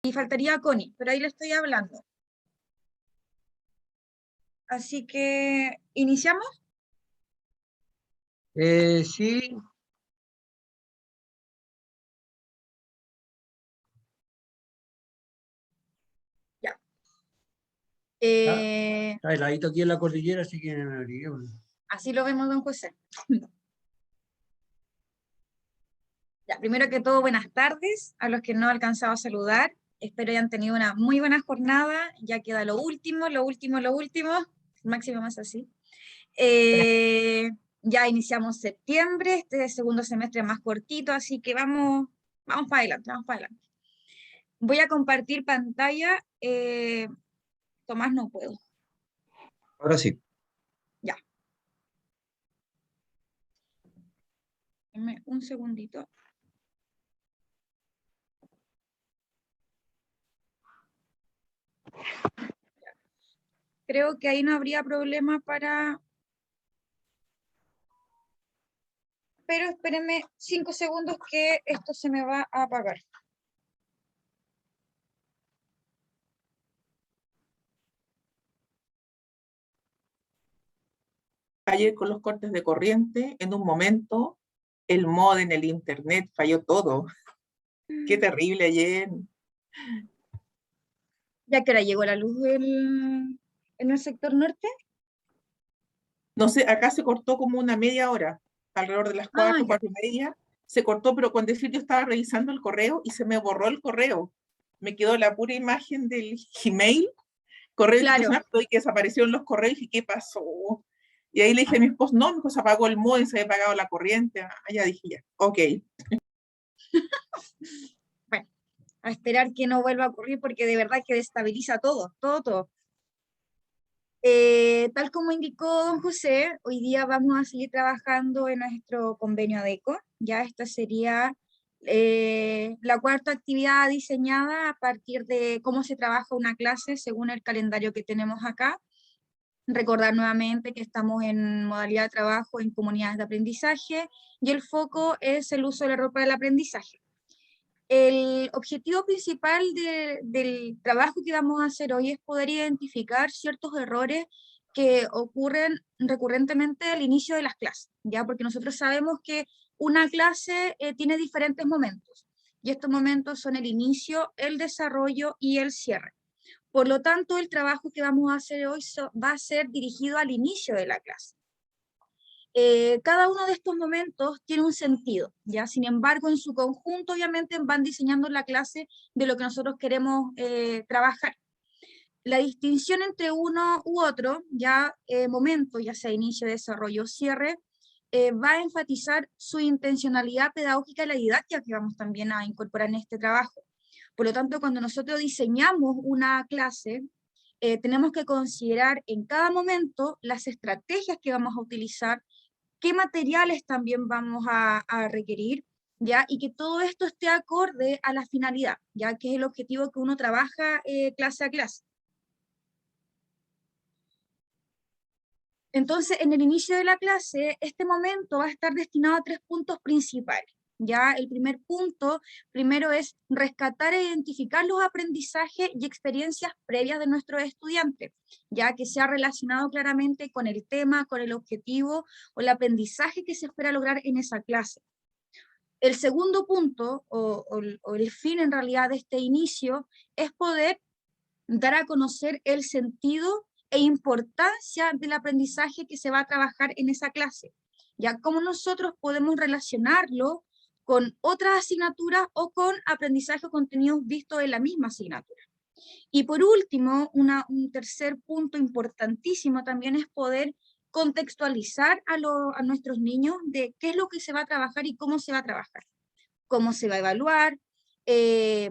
Y faltaría Connie, pero ahí le estoy hablando. Así que, ¿iniciamos? Sí, Ya. está heladito aquí en la cordillera, así que me abrigué. Así lo vemos, don José. Ya, primero que todo, buenas tardes a los que no he alcanzado a saludar. Espero hayan tenido una muy buena jornada. Ya queda lo último, lo último, lo último. Máximo más así. Eh, ya iniciamos septiembre, este segundo semestre más cortito, así que vamos para adelante, vamos para adelante. Voy a compartir pantalla. Tomás, no puedo. Ahora sí. Ya. Dame un segundito. Creo que ahí no habría problema para... Pero espérenme 5 segundos que esto se me va a apagar. Ayer con los cortes de corriente, en un momento, el módem, el internet, falló todo. Qué terrible ayer. ¿Ya que ahora llegó la luz en el sector norte? No sé, acá se cortó como una media hora, alrededor de las Ah, 4, ya. 4:30, se cortó, pero con decir yo estaba revisando el correo y se me borró el correo. Me quedó la pura imagen del Gmail, correo Claro. institucional, y que desaparecieron los correos y qué pasó. Y ahí le dije a mi esposo, no, mi esposo se apagó el módem, se había apagado la corriente. Ah, ya dije ya, ok. Bueno, a esperar que no vuelva a ocurrir porque de verdad que destabiliza todo, todo, todo. Tal como indicó don José, hoy día vamos a seguir trabajando en nuestro convenio ADECO. Ya esta sería la cuarta actividad diseñada a partir de cómo se trabaja una clase según el calendario que tenemos acá. Recordar nuevamente que estamos en modalidad de trabajo en comunidades de aprendizaje y el foco es el uso de la ropa del aprendizaje. El objetivo principal del trabajo que vamos a hacer hoy es poder identificar ciertos errores que ocurren recurrentemente al inicio de las clases, ¿ya? Porque nosotros sabemos que una clase tiene diferentes momentos, y estos momentos son el inicio, el desarrollo y el cierre. Por lo tanto, el trabajo que vamos a hacer hoy va a ser dirigido al inicio de la clase. Cada uno de estos momentos tiene un sentido, ¿ya? Sin embargo, en su conjunto, obviamente, van diseñando la clase de lo que nosotros queremos trabajar. La distinción entre uno u otro, ya momento, ya sea inicio, desarrollo, cierre, va a enfatizar su intencionalidad pedagógica y la didáctica que vamos también a incorporar en este trabajo. Por lo tanto, cuando nosotros diseñamos una clase, tenemos que considerar en cada momento las estrategias que vamos a utilizar, qué materiales también vamos a requerir, ¿ya? Y que todo esto esté acorde a la finalidad, ya que es el objetivo que uno trabaja clase a clase. Entonces, en el inicio de la clase, este momento va a estar destinado a 3 puntos principales. Ya el primer punto, primero es rescatar e identificar los aprendizajes y experiencias previas de nuestros estudiantes, ya que se ha relacionado claramente con el tema, con el objetivo o el aprendizaje que se espera lograr en esa clase. El segundo punto, o el fin en realidad de este inicio, es poder dar a conocer el sentido e importancia del aprendizaje que se va a trabajar en esa clase. Ya cómo nosotros podemos relacionarlo con otras asignaturas o con aprendizaje o contenidos vistos en la misma asignatura. Y por último, un tercer punto importantísimo también es poder contextualizar a nuestros niños de qué es lo que se va a trabajar y cómo se va a trabajar, cómo se va a evaluar.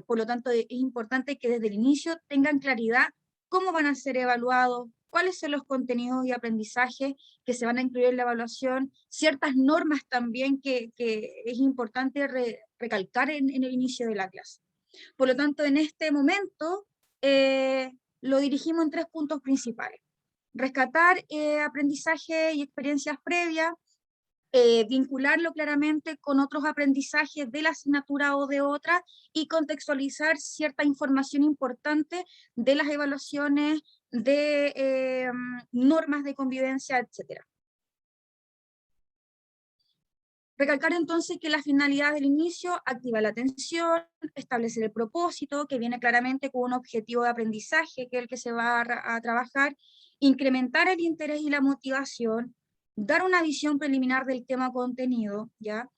Por lo tanto, es importante que desde el inicio tengan claridad cómo van a ser evaluados, cuáles son los contenidos y aprendizajes que se van a incluir en la evaluación, ciertas normas también que es importante recalcar en el inicio de la clase. Por lo tanto, en este momento lo dirigimos en 3 puntos principales. Rescatar aprendizaje y experiencias previas, vincularlo claramente con otros aprendizajes de la asignatura o de otra y contextualizar cierta información importante de las evaluaciones, de normas de convivencia, etc. Recalcar entonces que la finalidad del inicio activa la atención, establecer el propósito, que viene claramente con un objetivo de aprendizaje, que es el que se va a trabajar, incrementar el interés y la motivación, dar una visión preliminar del tema contenido, ¿ya?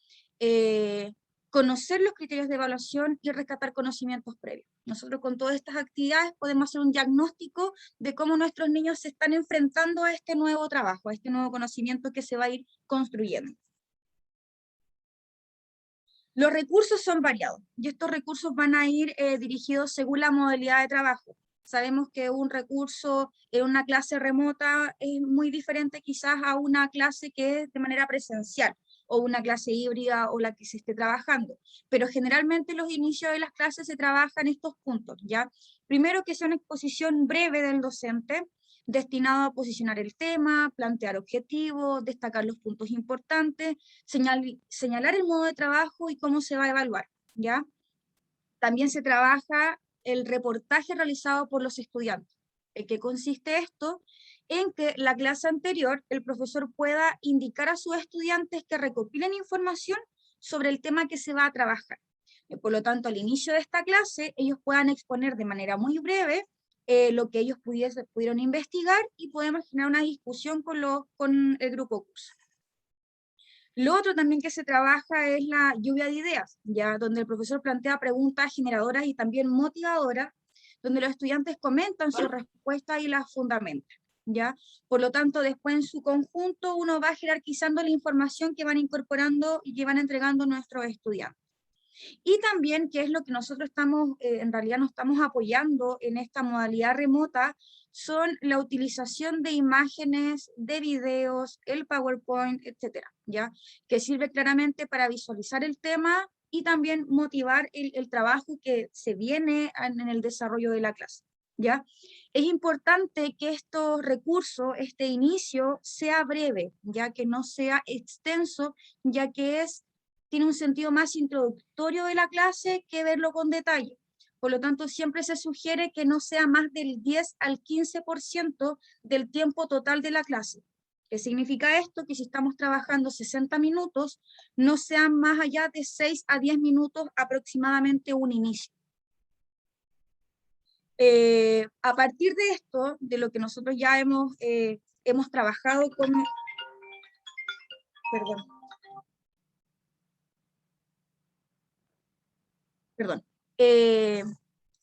Conocer los criterios de evaluación y rescatar conocimientos previos. Nosotros con todas estas actividades podemos hacer un diagnóstico de cómo nuestros niños se están enfrentando a este nuevo trabajo, a este nuevo conocimiento que se va a ir construyendo. Los recursos son variados y estos recursos van a ir dirigidos según la modalidad de trabajo. Sabemos que un recurso en una clase remota es muy diferente quizás a una clase que es de manera presencial o una clase híbrida o la que se esté trabajando. Pero generalmente los inicios de las clases se trabajan estos puntos, ¿ya? Primero que sea una exposición breve del docente, destinado a posicionar el tema, plantear objetivos, destacar los puntos importantes, señalar el modo de trabajo y cómo se va a evaluar, ¿ya? También se trabaja el reportaje realizado por los estudiantes. ¿En qué consiste esto? En que la clase anterior el profesor pueda indicar a sus estudiantes que recopilen información sobre el tema que se va a trabajar. Por lo tanto, al inicio de esta clase, ellos puedan exponer de manera muy breve lo que ellos pudieron investigar y podemos generar una discusión con el grupo curso. Lo otro también que se trabaja es la lluvia de ideas, ya donde el profesor plantea preguntas generadoras y también motivadoras, donde los estudiantes comentan sus respuestas y las fundamentan, ¿ya? Por lo tanto, después en su conjunto uno va jerarquizando la información que van incorporando y que van entregando nuestros estudiantes. Y también, que es lo que nosotros estamos, en realidad nos estamos apoyando en esta modalidad remota, son la utilización de imágenes, de videos, el PowerPoint, etcétera, ¿ya? Que sirve claramente para visualizar el tema y también motivar el trabajo que se viene en el desarrollo de la clase, ¿ya? Es importante que estos recursos, este inicio, sea breve, ya que no sea extenso, ya que tiene un sentido más introductorio de la clase que verlo con detalle. Por lo tanto, siempre se sugiere que no sea más del 10 al 15% del tiempo total de la clase. ¿Qué significa esto? Que si estamos trabajando 60 minutos, no sean más allá de 6 a 10 minutos aproximadamente un inicio. A partir de esto, de lo que nosotros ya hemos trabajado con... Perdón.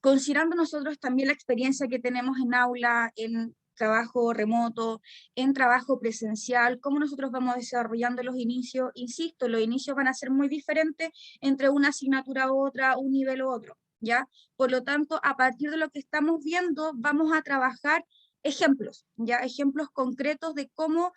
Considerando nosotros también la experiencia que tenemos en aula, en trabajo remoto, en trabajo presencial, cómo nosotros vamos desarrollando los inicios, insisto, los inicios van a ser muy diferentes entre una asignatura u otra, un nivel u otro, ¿ya? Por lo tanto, a partir de lo que estamos viendo, vamos a trabajar ejemplos, ¿ya? Ejemplos concretos de cómo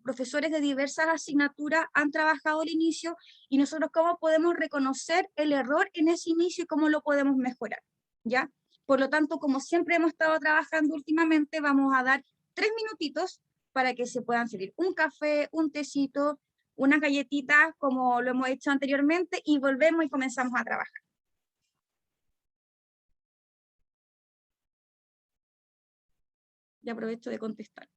profesores de diversas asignaturas han trabajado el inicio y nosotros cómo podemos reconocer el error en ese inicio y cómo lo podemos mejorar, ¿ya? Por lo tanto, como siempre hemos estado trabajando últimamente, vamos a dar 3 minutitos para que se puedan servir un café, un tecito, unas galletitas, como lo hemos hecho anteriormente, y volvemos y comenzamos a trabajar. Y aprovecho de contestar.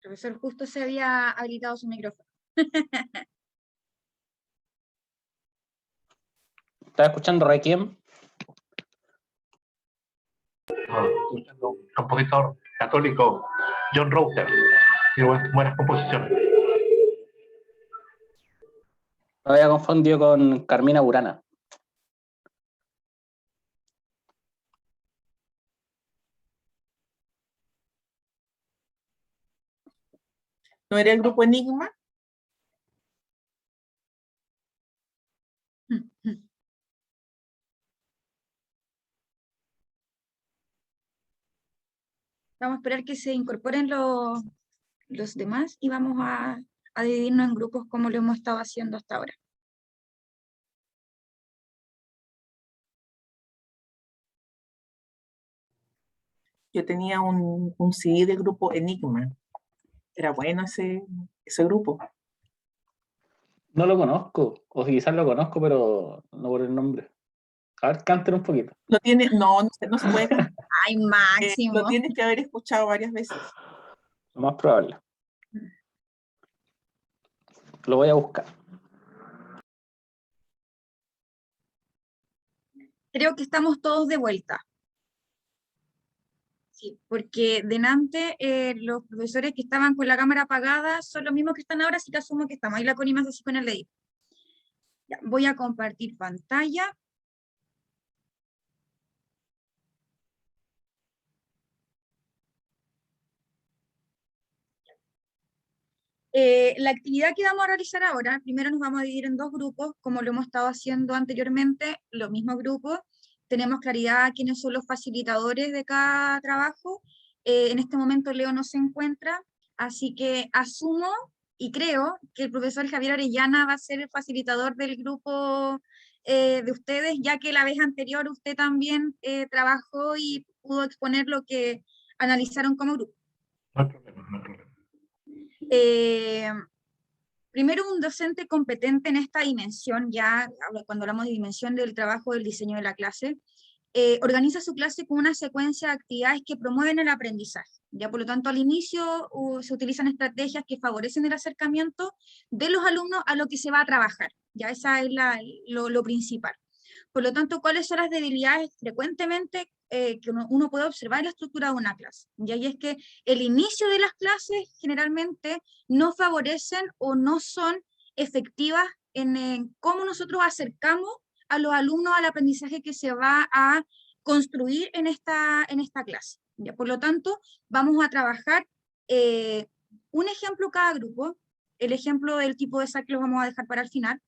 El profesor justo se había habilitado su micrófono. ¿Estás escuchando Requiem? Escuchando un compositor católico, John Router, y buenas composiciones. Lo había confundido con Carmina Burana. ¿No era el grupo Enigma? Vamos a esperar que se incorporen los demás y vamos a dividirnos en grupos como lo hemos estado haciendo hasta ahora. Yo tenía un CD del grupo Enigma. Era bueno ese grupo. No lo conozco, o quizás lo conozco, pero no por el nombre. A ver, canten un poquito. No se puede cantar. ¡Ay, Lo Máximo! tienes que haber escuchado varias veces. Lo más probable. Lo voy a buscar. Creo que estamos todos de vuelta. Sí, porque delante los profesores que estaban con la cámara apagada son los mismos que están ahora, así que asumo que estamos. Ahí la Connie más así con el dedito. Ya, voy a compartir pantalla. La actividad que vamos a realizar ahora, primero nos vamos a dividir en dos grupos, como lo hemos estado haciendo anteriormente, los mismos grupos. Tenemos claridad quiénes son los facilitadores de cada trabajo. En este momento Leo no se encuentra, así que asumo y creo que el profesor Javier Arellana va a ser el facilitador del grupo de ustedes, ya que la vez anterior usted también trabajó y pudo exponer lo que analizaron como grupo. No hay problema, no hay problema. Primero, un docente competente en esta dimensión, ya cuando hablamos de dimensión del trabajo del diseño de la clase, organiza su clase con una secuencia de actividades que promueven el aprendizaje. Ya, por lo tanto, al inicio se utilizan estrategias que favorecen el acercamiento de los alumnos a lo que se va a trabajar. Ya, esa es lo principal. Por lo tanto, ¿cuáles son las debilidades frecuentemente que uno puede observar en la estructura de una clase? Y ahí es que el inicio de las clases generalmente no favorecen o no son efectivas en cómo nosotros acercamos a los alumnos al aprendizaje que se va a construir en esta clase. ¿Ya? Por lo tanto, vamos a trabajar un ejemplo cada grupo. El ejemplo del tipo de saque lo vamos a dejar para el final.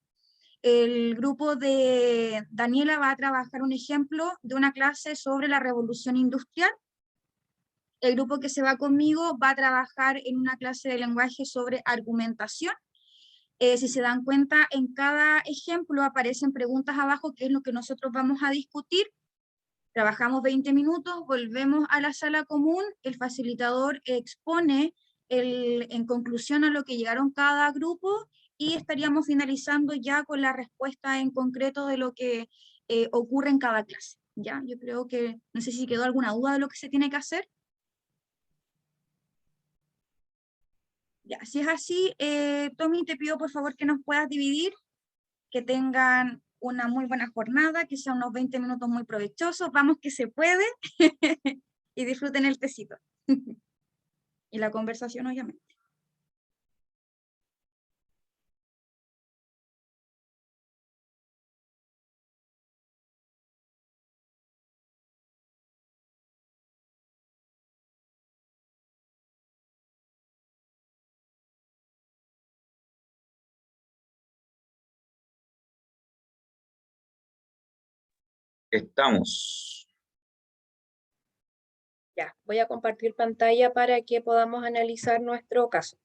El grupo de Daniela va a trabajar un ejemplo de una clase sobre la revolución industrial. El grupo que se va conmigo va a trabajar en una clase de lenguaje sobre argumentación. Si se dan cuenta, en cada ejemplo aparecen preguntas abajo, que es lo que nosotros vamos a discutir. Trabajamos 20 minutos, volvemos a la sala común, el facilitador expone en conclusión a lo que llegaron cada grupo y estaríamos finalizando ya con la respuesta en concreto de lo que ocurre en cada clase. ¿Ya? Yo creo que, no sé si quedó alguna duda de lo que se tiene que hacer. Ya, si es así, Tommy, te pido por favor que nos puedas dividir, que tengan una muy buena jornada, que sean unos 20 minutos muy provechosos, vamos que se puede, y disfruten el tecito. Y la conversación, obviamente. Estamos. Ya, voy a compartir pantalla para que podamos analizar nuestro caso.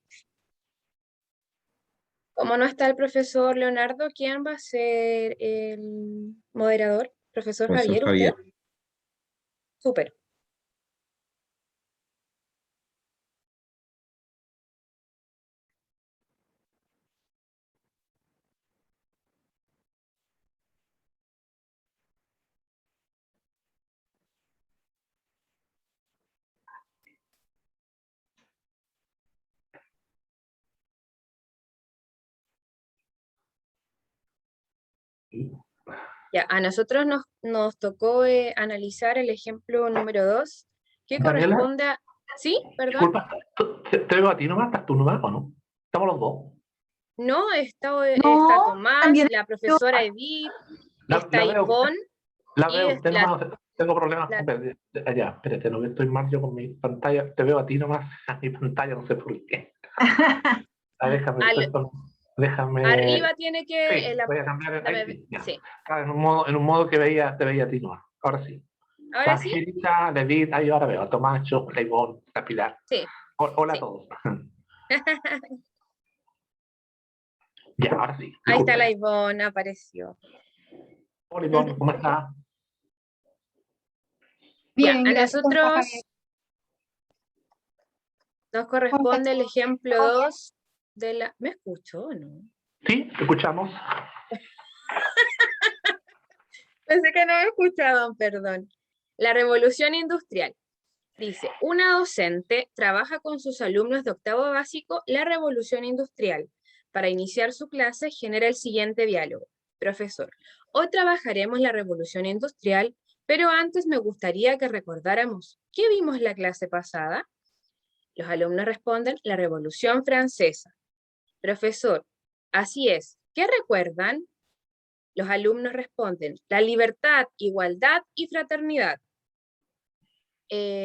Como no está el profesor Leonardo, ¿quién va a ser el moderador? Profesor Profesor Javier, ¿usted? Javier. Súper. Ya, a nosotros nos tocó analizar el ejemplo número 2, que Daniela, corresponde a... ¿Sí? ¿Perdón? disculpa, ¿te veo a ti nomás? ¿Estás tú nomás o no? Estamos los dos. No, está No, Tomás, también la profesora Edith, La está veo, Ivonne la y veo. Tengo problemas la- con... Allá, espérate, no estoy mal yo con mi pantalla. Te veo a ti nomás a mi pantalla, no sé por qué. Déjame, déjame... arriba tiene que... Sí, voy a cambiar ahí. Ya. sí, En un modo que te veía a ti nomás. Ahora sí. ahora sí, Angelita, David, ahí ahora veo. A Tomacho, a Ivonne, a Pilar. sí, Hola a sí. todos. Ya, ahora sí. Ahí está la Disculpen. Ivonne, apareció. Hola Ivonne, ¿cómo estás? Ya, Bien, a gracias, profesor Javier. nosotros nos corresponde el ejemplo ¿Todo bien? 2 de la... ¿Me escucho o no? Sí, te escuchamos. Pensé que no me escuchaban, perdón. La revolución industrial. Dice, una docente trabaja con sus alumnos de octavo básico la revolución industrial. Para iniciar su clase genera el siguiente diálogo. Profesor, hoy trabajaremos la revolución industrial, pero antes me gustaría que recordáramos, ¿qué vimos la clase pasada? Los alumnos responden, la revolución francesa. Profesor, así es, ¿qué recuerdan? Los alumnos responden, la libertad, igualdad y fraternidad.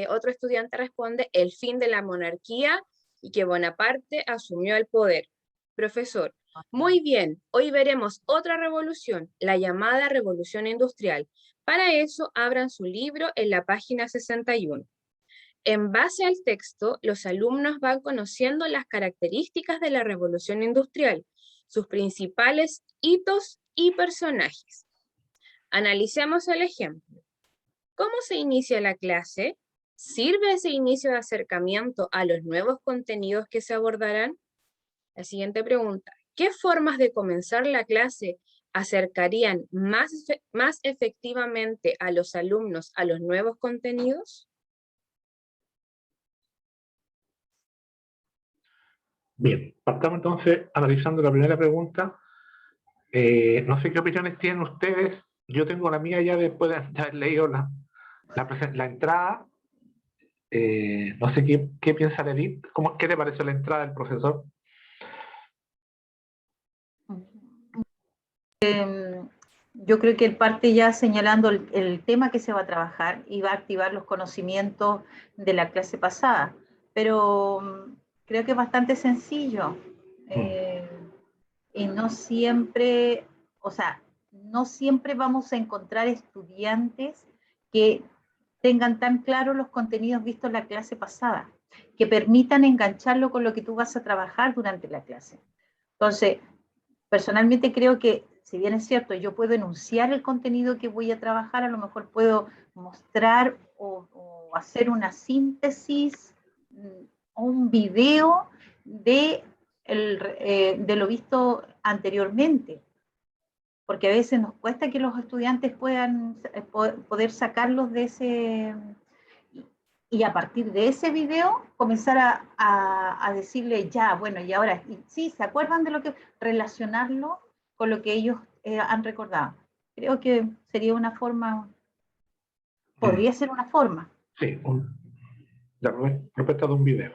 Otro estudiante responde, el fin de la monarquía y que Bonaparte asumió el poder. Profesor, muy bien, hoy veremos otra revolución, la llamada revolución industrial. Para eso, abran su libro en la página 61. En base al texto, los alumnos van conociendo las características de la revolución industrial, sus principales hitos y personajes. Analicemos el ejemplo. ¿Cómo se inicia la clase? ¿Sirve ese inicio de acercamiento a los nuevos contenidos que se abordarán? La siguiente pregunta. ¿Qué formas de comenzar la clase acercarían más efectivamente a los alumnos a los nuevos contenidos? Bien, partamos entonces analizando la primera pregunta. No sé qué opiniones tienen ustedes. Yo tengo la mía ya después de haber leído la entrada. No sé qué piensa Edith. ¿Qué te pareció la entrada del profesor? Yo creo que él parte ya señalando el tema que se va a trabajar y va a activar los conocimientos de la clase pasada, pero creo que es bastante sencillo y no siempre, o sea, no siempre vamos a encontrar estudiantes que tengan tan claros los contenidos vistos en la clase pasada, que permitan engancharlo con lo que tú vas a trabajar durante la clase. Entonces, personalmente creo que, si bien es cierto, yo puedo enunciar el contenido que voy a trabajar, a lo mejor puedo mostrar o hacer una síntesis o un video de lo visto anteriormente, porque a veces nos cuesta que los estudiantes puedan poder sacarlos de ese, y a partir de ese video comenzar a decirle ya, bueno, y ahora, sí, ¿se acuerdan de lo que? Relacionarlo con lo que ellos han recordado. Creo que sería una forma, podría ser una forma. Sí, respecto de un video.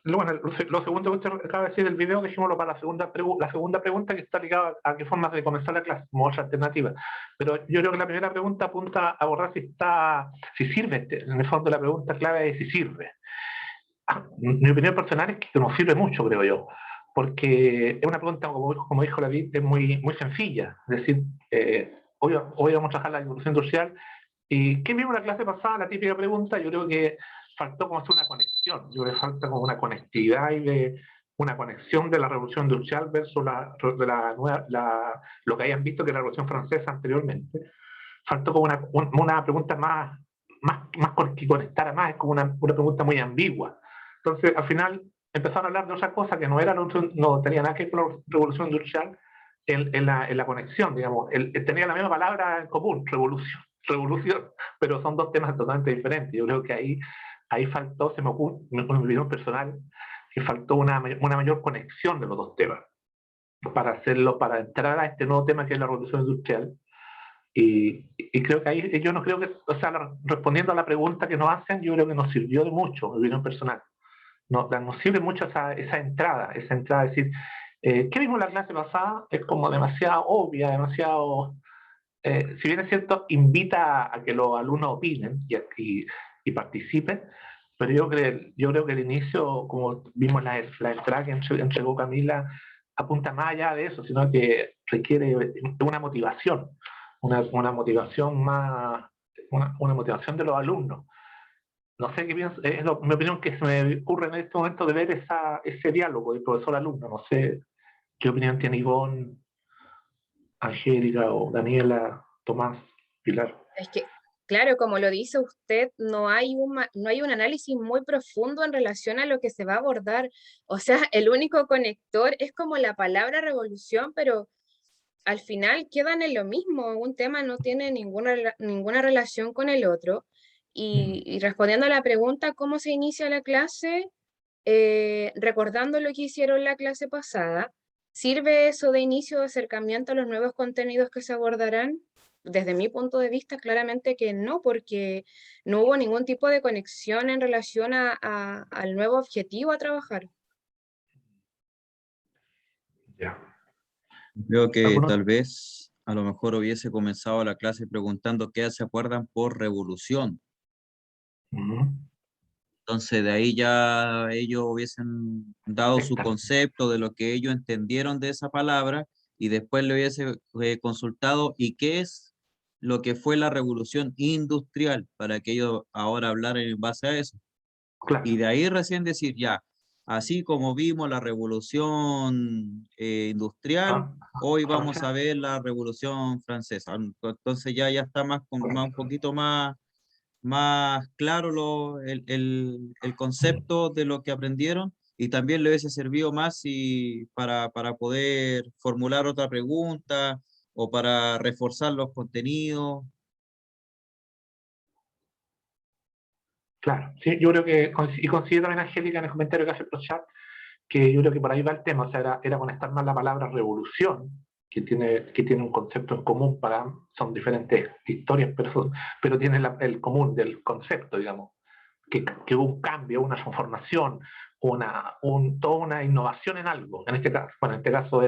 Bueno, lo segundo que usted acaba de decir del video, dejémoslo para la segunda pregunta, que está ligada a qué formas de comenzar la clase, como otra alternativa. Pero yo creo que la primera pregunta apunta a abordar si sirve. En el fondo la pregunta clave es si sirve. Mi opinión personal es que no sirve mucho, creo yo, porque es una pregunta, como dijo David, es muy sencilla. Es decir, hoy vamos a trabajar la revolución industrial, ¿Y qué vimos en la clase pasada? La típica pregunta, yo creo que faltó como hacer una conexión, yo creo que falta como una conectividad y de una conexión de la Revolución Industrial versus lo que hayan visto que la Revolución Francesa anteriormente. Faltó como una pregunta que conectara más, es como una pregunta muy ambigua. Entonces, al final, empezaron a hablar de otra cosa que no tenía nada que ver con la Revolución Industrial en la conexión, digamos. Tenía la misma palabra en común, revolución, pero son dos temas totalmente diferentes. Yo creo que ahí faltó, se me ocurre, en mi opinión personal, que faltó una mayor conexión de los dos temas para entrar a este nuevo tema que es la revolución industrial. Y creo que ahí, yo no creo que, o sea, respondiendo a la pregunta que nos hacen, yo creo que nos sirvió de mucho, en mi opinión personal. Nos sirve mucho esa entrada, es decir, ¿qué vimos en la clase pasada? Es como demasiado obvia, demasiado, si bien es cierto, invita a que los alumnos opinen y participen, pero yo creo que el inicio, como vimos la entrada que entregó Camila, apunta más allá de eso, sino que requiere una motivación, una motivación más, una motivación de los alumnos. No sé qué piensas, es mi opinión que se me ocurre en este momento de ver ese diálogo de profesor-alumno. No sé qué opinión tiene Ivonne, Angélica o Daniela, Tomás, Pilar. Es que, claro, como lo dice usted, no hay un análisis muy profundo en relación a lo que se va a abordar. O sea, el único conector es como la palabra revolución, pero al final quedan en lo mismo. Un tema no tiene ninguna relación con el otro. Y respondiendo a la pregunta, ¿cómo se inicia la clase? Recordando lo que hicieron la clase pasada, ¿sirve eso de inicio de acercamiento a los nuevos contenidos que se abordarán? Desde mi punto de vista, claramente que no, porque no hubo ningún tipo de conexión en relación al nuevo objetivo a trabajar. Ya. Creo que ¿Alguno? tal vez a lo mejor hubiese comenzado la clase preguntando qué se acuerdan por revolución. Ujú. Entonces de ahí ya ellos hubiesen dado su concepto de lo que ellos entendieron de esa palabra y después le hubiese consultado y qué es lo que fue la revolución industrial para que ellos ahora hablaran en base a eso. Claro. Y de ahí recién decir ya, así como vimos la revolución industrial, hoy vamos a ver la revolución francesa. Entonces ya está un poquito más claro el concepto de lo que aprendieron y también le hubiese servido más para poder formular otra pregunta o para reforzar los contenidos. Claro, sí, yo creo que, y coincide también Angélica en el comentario que hace por chat, que yo creo que por ahí va el tema, o sea, era conectar más la palabra revolución, que tiene un concepto en común, son diferentes historias, pero tiene el común del concepto, digamos, que hubo un cambio, una transformación, toda una innovación en algo. En este caso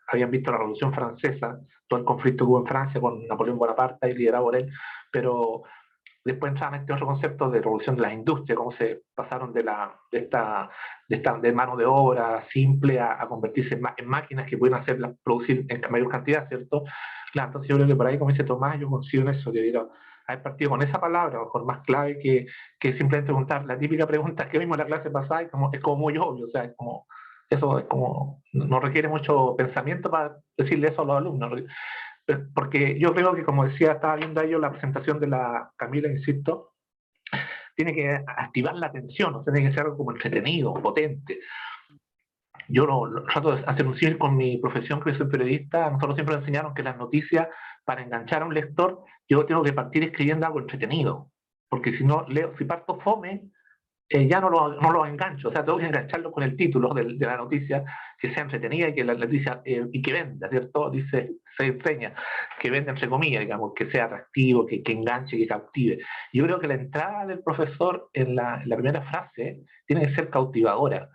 habían visto la Revolución Francesa, todo el conflicto que hubo en Francia con Napoleón Bonaparte y liderado por él, pero después entraban este otro concepto de revolución de las industrias, cómo se pasaron de mano de obra simple a convertirse en máquinas que pueden producir en mayor cantidad, ¿cierto? Claro, entonces yo creo que por ahí, como dice Tomás, yo considero en eso, que digo, haber partido con esa palabra, a lo mejor más clave que simplemente preguntar la típica pregunta que vimos en la clase pasada, es como muy obvio, o sea, eso es como, no requiere mucho pensamiento para decirle eso a los alumnos, porque yo creo que, como decía, estaba viendo yo la presentación de la Camila, insisto, tiene que activar la atención, o sea, tiene que ser algo como entretenido, potente. Yo lo trato de hacer un símil con mi profesión, que soy periodista. Nosotros siempre nos enseñaron que las noticias, para enganchar a un lector, yo tengo que partir escribiendo algo entretenido, porque si no, si parto fome, ya no lo engancho, o sea, tengo que engancharlo con el título de la noticia, que sea entretenida y que la noticia, y que venda, ¿cierto? Se enseña, que venda entre comillas, digamos, que sea atractivo, que enganche, que cautive. Yo creo que la entrada del profesor en la primera frase tiene que ser cautivadora.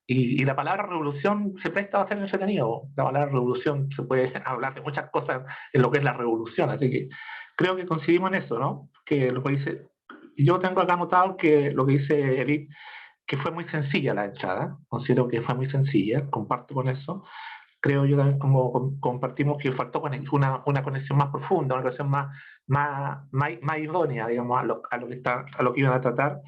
Y la palabra revolución se presta a ser entretenido. La palabra revolución se puede hablar de muchas cosas en lo que es la revolución, así que creo que coincidimos en eso, ¿no? Que lo que dice, yo tengo acá anotado que lo que dice Edith, que fue muy sencilla la entrada, considero que fue muy sencilla, comparto con eso, creo yo también como compartimos que faltó una conexión más profunda, una conexión más idónea, digamos, a lo que iban a tratar.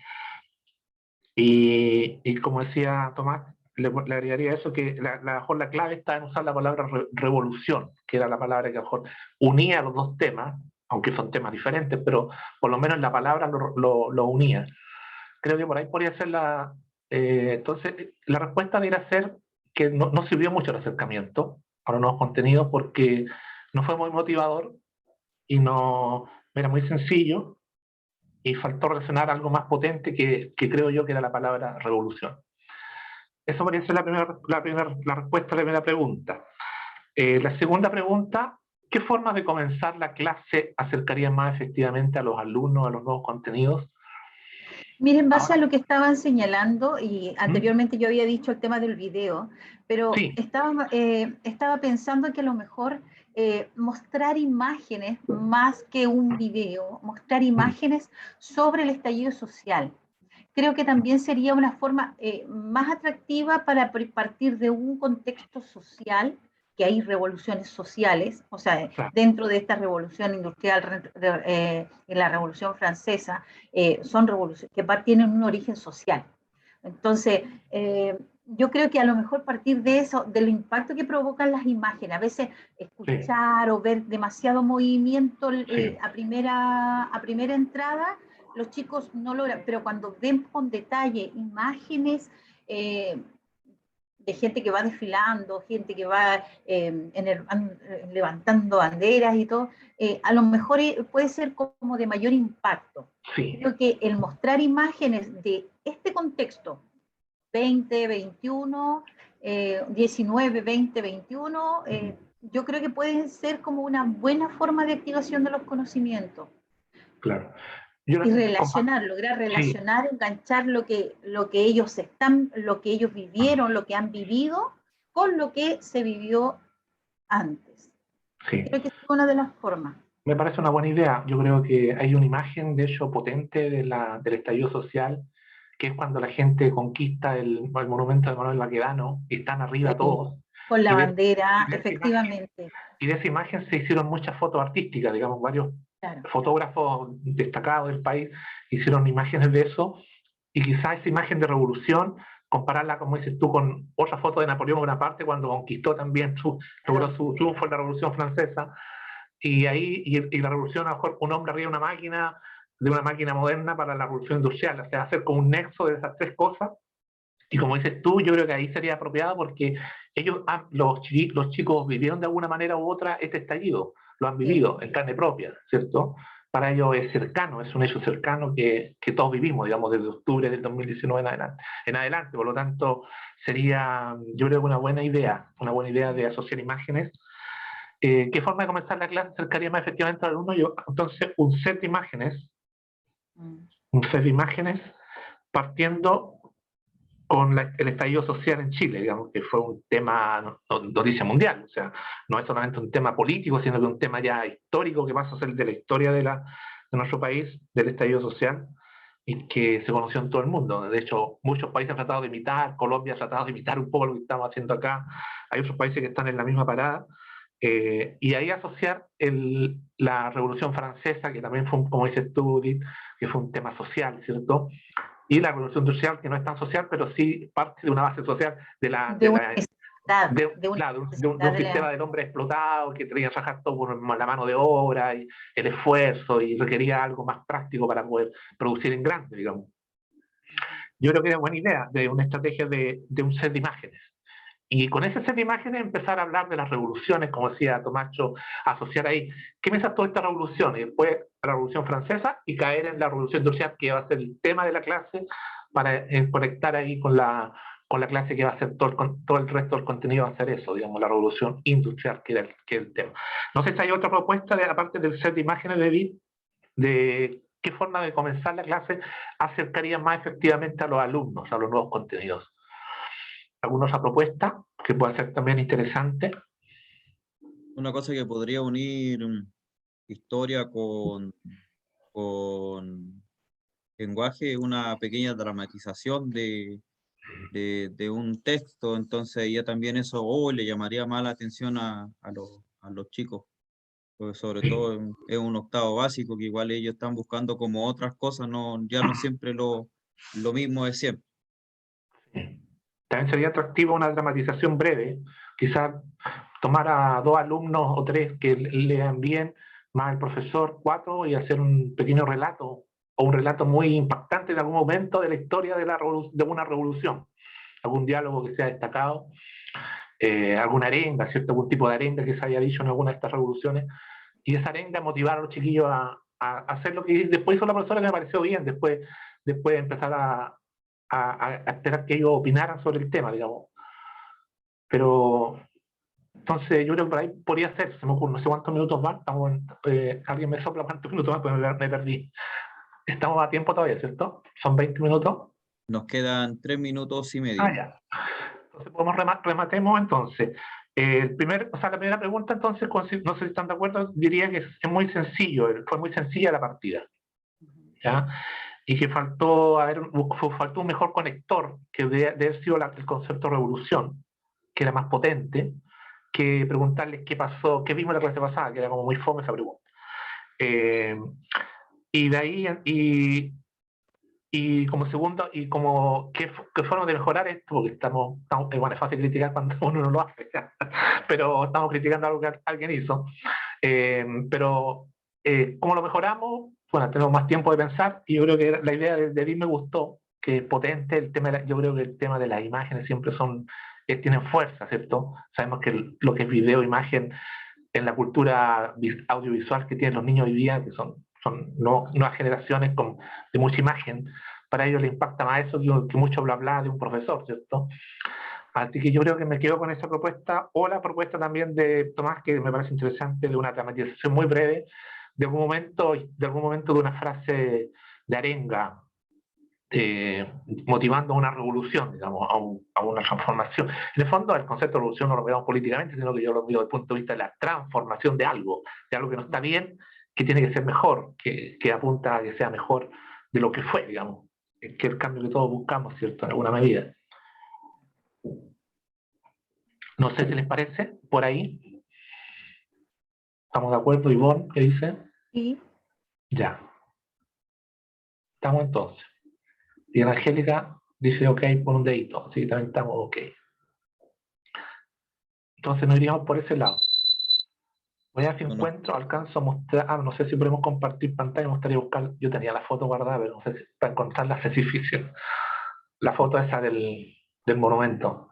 Y como decía Tomás, le agregaría eso, que mejor la clave está en usar la palabra revolución, que era la palabra que a lo mejor unía los dos temas, aunque son temas diferentes, pero por lo menos la palabra lo unía. Creo que por ahí podría ser entonces, la respuesta debería ser que no sirvió mucho el acercamiento a los nuevos contenidos porque no fue muy motivador y no era muy sencillo y faltó relacionar algo más potente que creo yo que era la palabra revolución. Eso podría ser la respuesta a la primera pregunta. La segunda pregunta, ¿qué formas de comenzar la clase acercarían más efectivamente a los alumnos, a los nuevos contenidos? Miren, en base a lo que estaban señalando, y anteriormente yo había dicho el tema del video, pero Sí. estaba pensando que a lo mejor mostrar imágenes más que un video, mostrar imágenes sobre el estallido social. Creo que también sería una forma más atractiva para partir de un contexto social, que hay revoluciones sociales, o sea, dentro de esta revolución industrial, en la Revolución Francesa, son revoluciones que tienen un origen social. Entonces, yo creo que a lo mejor partir de eso, del impacto que provocan las imágenes, a veces escuchar o ver demasiado movimiento a primera entrada, los chicos no logran, pero cuando ven con detalle imágenes de gente que va desfilando, gente que va levantando banderas y todo, a lo mejor puede ser como de mayor impacto. Sí. Creo que el mostrar imágenes de este contexto, 20, 21, 19, 20, 21, yo creo que pueden ser como una buena forma de activación de los conocimientos. Claro. Y lograr relacionar, enganchar lo que ellos vivieron, lo que han vivido, con lo que se vivió antes. Sí. Creo que es una de las formas. Me parece una buena idea. Yo creo que hay una imagen, de hecho, potente del estallido social, que es cuando la gente conquista el monumento de Manuel Baquedano y están arriba todos. Con la bandera, efectivamente. Y de esa imagen se hicieron muchas fotos artísticas, digamos, varios fotógrafos destacados del país hicieron imágenes de eso, y quizás esa imagen de revolución, compararla, como dices tú, con otra foto de Napoleón Bonaparte cuando conquistó también, logró su triunfo en la Revolución Francesa, y ahí, y la revolución, a lo mejor un hombre arriba de una máquina moderna para la revolución industrial, o sea, hacer como un nexo de esas tres cosas. Y como dices tú, yo creo que ahí sería apropiado porque los chicos vivieron de alguna manera u otra este estallido, lo han vivido en carne propia, ¿cierto? Para ellos es cercano, es un hecho cercano que todos vivimos, digamos, desde octubre del 2019 en adelante. Por lo tanto, sería, yo creo que una buena idea de asociar imágenes. ¿Qué forma de comenzar la clase acercaría más efectivamente al alumno? Entonces, un set de imágenes partiendo con el estallido social en Chile, digamos, que fue un tema noticia mundial, o sea, no es solamente un tema político, sino que un tema ya histórico que pasa a ser de la historia de nuestro país, del estallido social, y que se conoció en todo el mundo. De hecho, muchos países han tratado de imitar, Colombia ha tratado de imitar un poco lo que estamos haciendo acá, hay otros países que están en la misma parada, y ahí asociar la Revolución Francesa, que también fue, como dices tú, Edith, que fue un tema social, ¿cierto? Y la revolución industrial, que no es tan social, pero sí parte de una base social de un sistema del hombre explotado, que tenía que trabajar todo por la mano de obra y el esfuerzo, y requería algo más práctico para poder producir en grande, digamos. Yo creo que es buena idea de una estrategia de un set de imágenes. Y con ese set de imágenes empezar a hablar de las revoluciones, como decía Tomacho, asociar ahí, ¿qué piensas toda esta revolución? Y después la Revolución Francesa y caer en la Revolución Industrial, que va a ser el tema de la clase, para conectar ahí con la clase que va a ser todo el resto del contenido, va a ser eso, digamos, la Revolución Industrial, que es el tema. No sé si hay otra propuesta, aparte del set de imágenes de Edith, de qué forma de comenzar la clase acercaría más efectivamente a los alumnos, a los nuevos contenidos. ¿Alguna otra propuesta que pueda ser también interesante? Una cosa que podría unir historia con lenguaje, una pequeña dramatización de de un texto, entonces ya también eso le llamaría más la atención a los chicos, porque sobre todo es un octavo básico que igual ellos están buscando como otras cosas, no, ya no siempre lo mismo de siempre. También sería atractivo una dramatización breve, quizás tomar a 2 alumnos o 3 que lean bien, más el profesor 4, y hacer un pequeño relato o un relato muy impactante de algún momento de la historia de una revolución, algún diálogo que sea destacado, alguna arenga, ¿cierto? Algún tipo de arenga que se haya dicho en alguna de estas revoluciones, y esa arenga motivar a los chiquillos a hacer lo que después hizo la profesora, que me pareció bien, después empezar a esperar que ellos opinaran sobre el tema, digamos. Pero entonces yo creo que por ahí podría ser, se me ocurre, no sé cuántos minutos van, alguien me sopla cuántos minutos más, pues me perdí. Estamos a tiempo todavía, ¿cierto? Son 20 minutos. Nos quedan 3 minutos y medio. Ah, ya. Entonces rematemos entonces. La primera pregunta, entonces, no sé si están de acuerdo, diría que es muy sencillo, fue muy sencilla la partida, ¿ya? Y que faltó un mejor conector, que debe haber sido el concepto de revolución, que era más potente, que preguntarles qué pasó, qué vimos la clase pasada, que era como muy fome esa pregunta. Y de ahí, y como segundo, y como qué forma de mejorar esto, porque bueno, es fácil criticar cuando uno no lo hace, pero estamos criticando algo que alguien hizo. Pero, ¿cómo lo mejoramos? Bueno, tenemos más tiempo de pensar, y yo creo que la idea de Edith me gustó, que es potente, yo creo que el tema de las imágenes siempre tienen fuerza, ¿cierto? Sabemos que lo que es video, imagen, en la cultura audiovisual que tienen los niños hoy día, que son nuevas generaciones de mucha imagen, para ellos les impacta más eso que mucho bla bla de un profesor, ¿cierto? Así que yo creo que me quedo con esa propuesta, o la propuesta también de Tomás, que me parece interesante, de una dramatización muy breve, de algún momento de una frase de arenga, motivando a una revolución, digamos, a una transformación. En el fondo, el concepto de revolución no lo vemos políticamente, sino que yo lo miro desde el punto de vista de la transformación de algo que no está bien, que tiene que ser mejor, que apunta a que sea mejor de lo que fue, digamos, que es el cambio que todos buscamos, ¿cierto?, en alguna medida. No sé si les parece, por ahí. ¿Estamos de acuerdo, Ivonne? ¿Qué dice? Sí. Ya. Estamos entonces. Y Angélica dice ok por un dedito, así que también estamos ok. Entonces nos iríamos por ese lado. Voy a ver si encuentro, alcanzo a mostrar, no sé si podemos compartir pantalla, me gustaría buscar, yo tenía la foto guardada, pero no sé si para encontrar la especificación. La foto esa del monumento.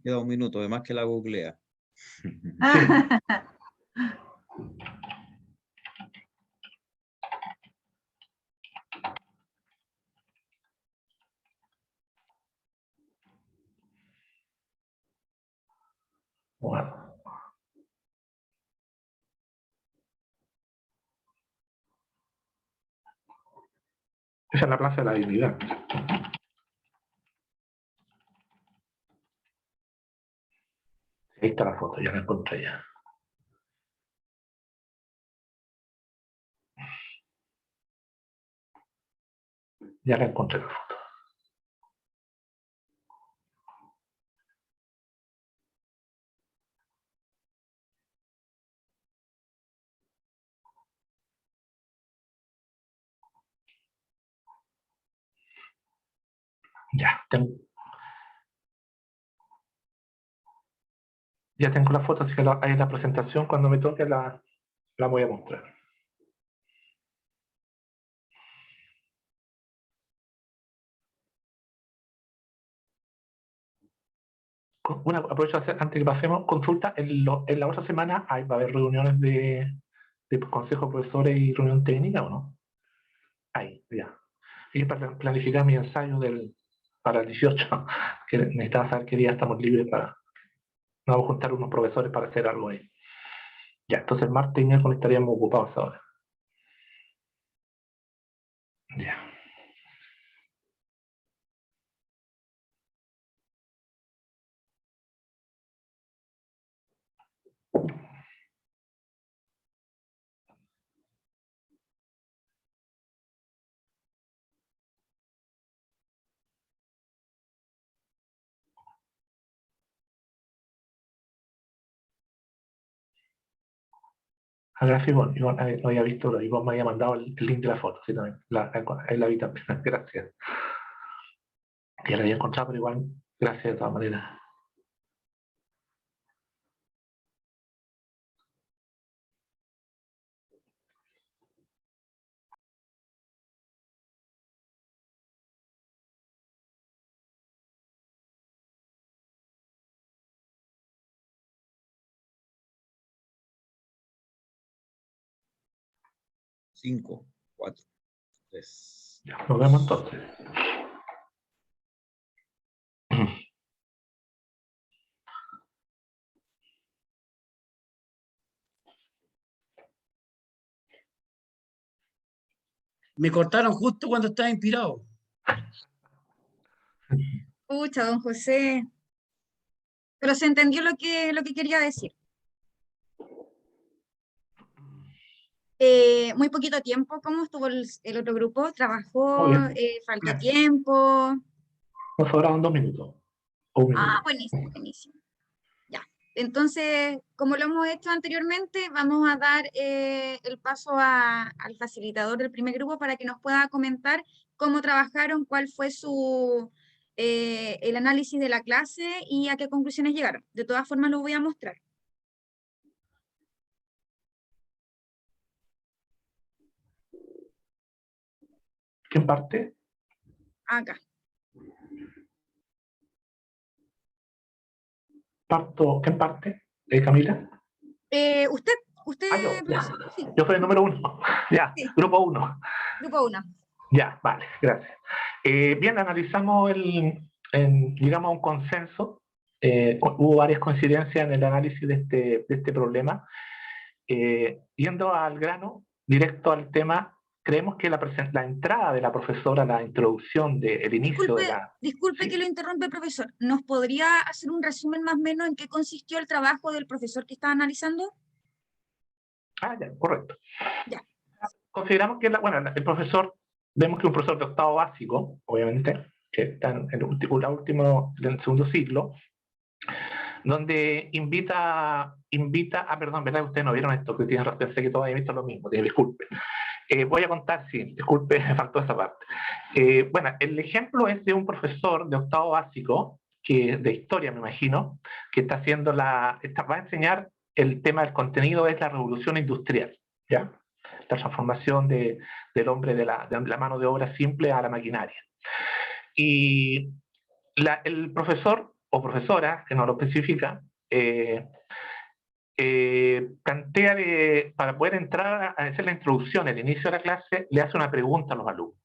Queda un minuto, además que la googlea. Bueno. Esa es la Plaza de la Dignidad. Ahí está la foto, ya la encontré ya. Ya la encontré la foto. Ya tengo la foto, así que ahí en la presentación, cuando me toque, la voy a mostrar. Aprovecho de hacer, antes que pasemos, consulta, en la otra semana va a haber reuniones de consejo de profesores y reunión técnica, ¿o no? Ahí, ya. Y para planificar mi ensayo para el 18, que necesitaba saber qué día estamos libres nos vamos a juntar unos profesores para hacer algo ahí. Ya, entonces el martes y miércoles estaríamos ocupados ahora. Ya. Gracias, Ivonne. Ivonne no había visto, Ivonne me había mandado el link de la foto, sí, también. Ahí la vi también. Gracias. Ya la había encontrado, pero igual, gracias de todas maneras. Cinco, cuatro, tres. Ya, nos vemos entonces. Me cortaron justo cuando estaba inspirado. Pucha, don José. Pero se entendió lo que quería decir. Muy poquito tiempo. ¿Cómo estuvo el otro grupo? ¿Trabajó? Muy bien. ¿Faltó tiempo? Nos sobraron 2 minutos. O 1 minuto. Ah, buenísimo, buenísimo. Ya. Entonces, como lo hemos hecho anteriormente, vamos a dar el paso al facilitador del primer grupo para que nos pueda comentar cómo trabajaron, cuál fue el análisis de la clase y a qué conclusiones llegaron. De todas formas, lo voy a mostrar. ¿Quién parte? Acá. ¿Quién parte? ¿Camila? Usted, Ah, yo, ya. profesor, sí, Yo soy el número 1. Ya, sí, grupo 1. grupo 1. Ya, vale, gracias. Bien, analizamos llegamos a un consenso. Hubo varias coincidencias en el análisis de este problema. Yendo al grano, directo al tema, creemos que la entrada de la profesora, la introducción del inicio de la... Disculpe ¿Sí? que lo interrumpe, profesor. ¿Nos podría hacer un resumen más o menos en qué consistió el trabajo del profesor que estaba analizando? Ah, ya, correcto. Ya. Consideramos que el profesor, vemos que es un profesor de octavo básico, obviamente, que está en el segundo ciclo, donde invita perdón, ¿verdad? Ustedes no vieron esto, que tienen razón, pensé que todos habían visto lo mismo, disculpen. Voy a contar, sí, disculpe, me faltó esa parte. Bueno, el ejemplo es de un profesor de octavo básico, de historia me imagino, que está haciendo va a enseñar el tema del contenido, es la revolución industrial, ¿ya? La transformación del hombre de la mano de obra simple a la maquinaria. Y el profesor o profesora, que no lo especifica, plantea para poder entrar a hacer la introducción, el inicio de la clase, le hace una pregunta a los alumnos.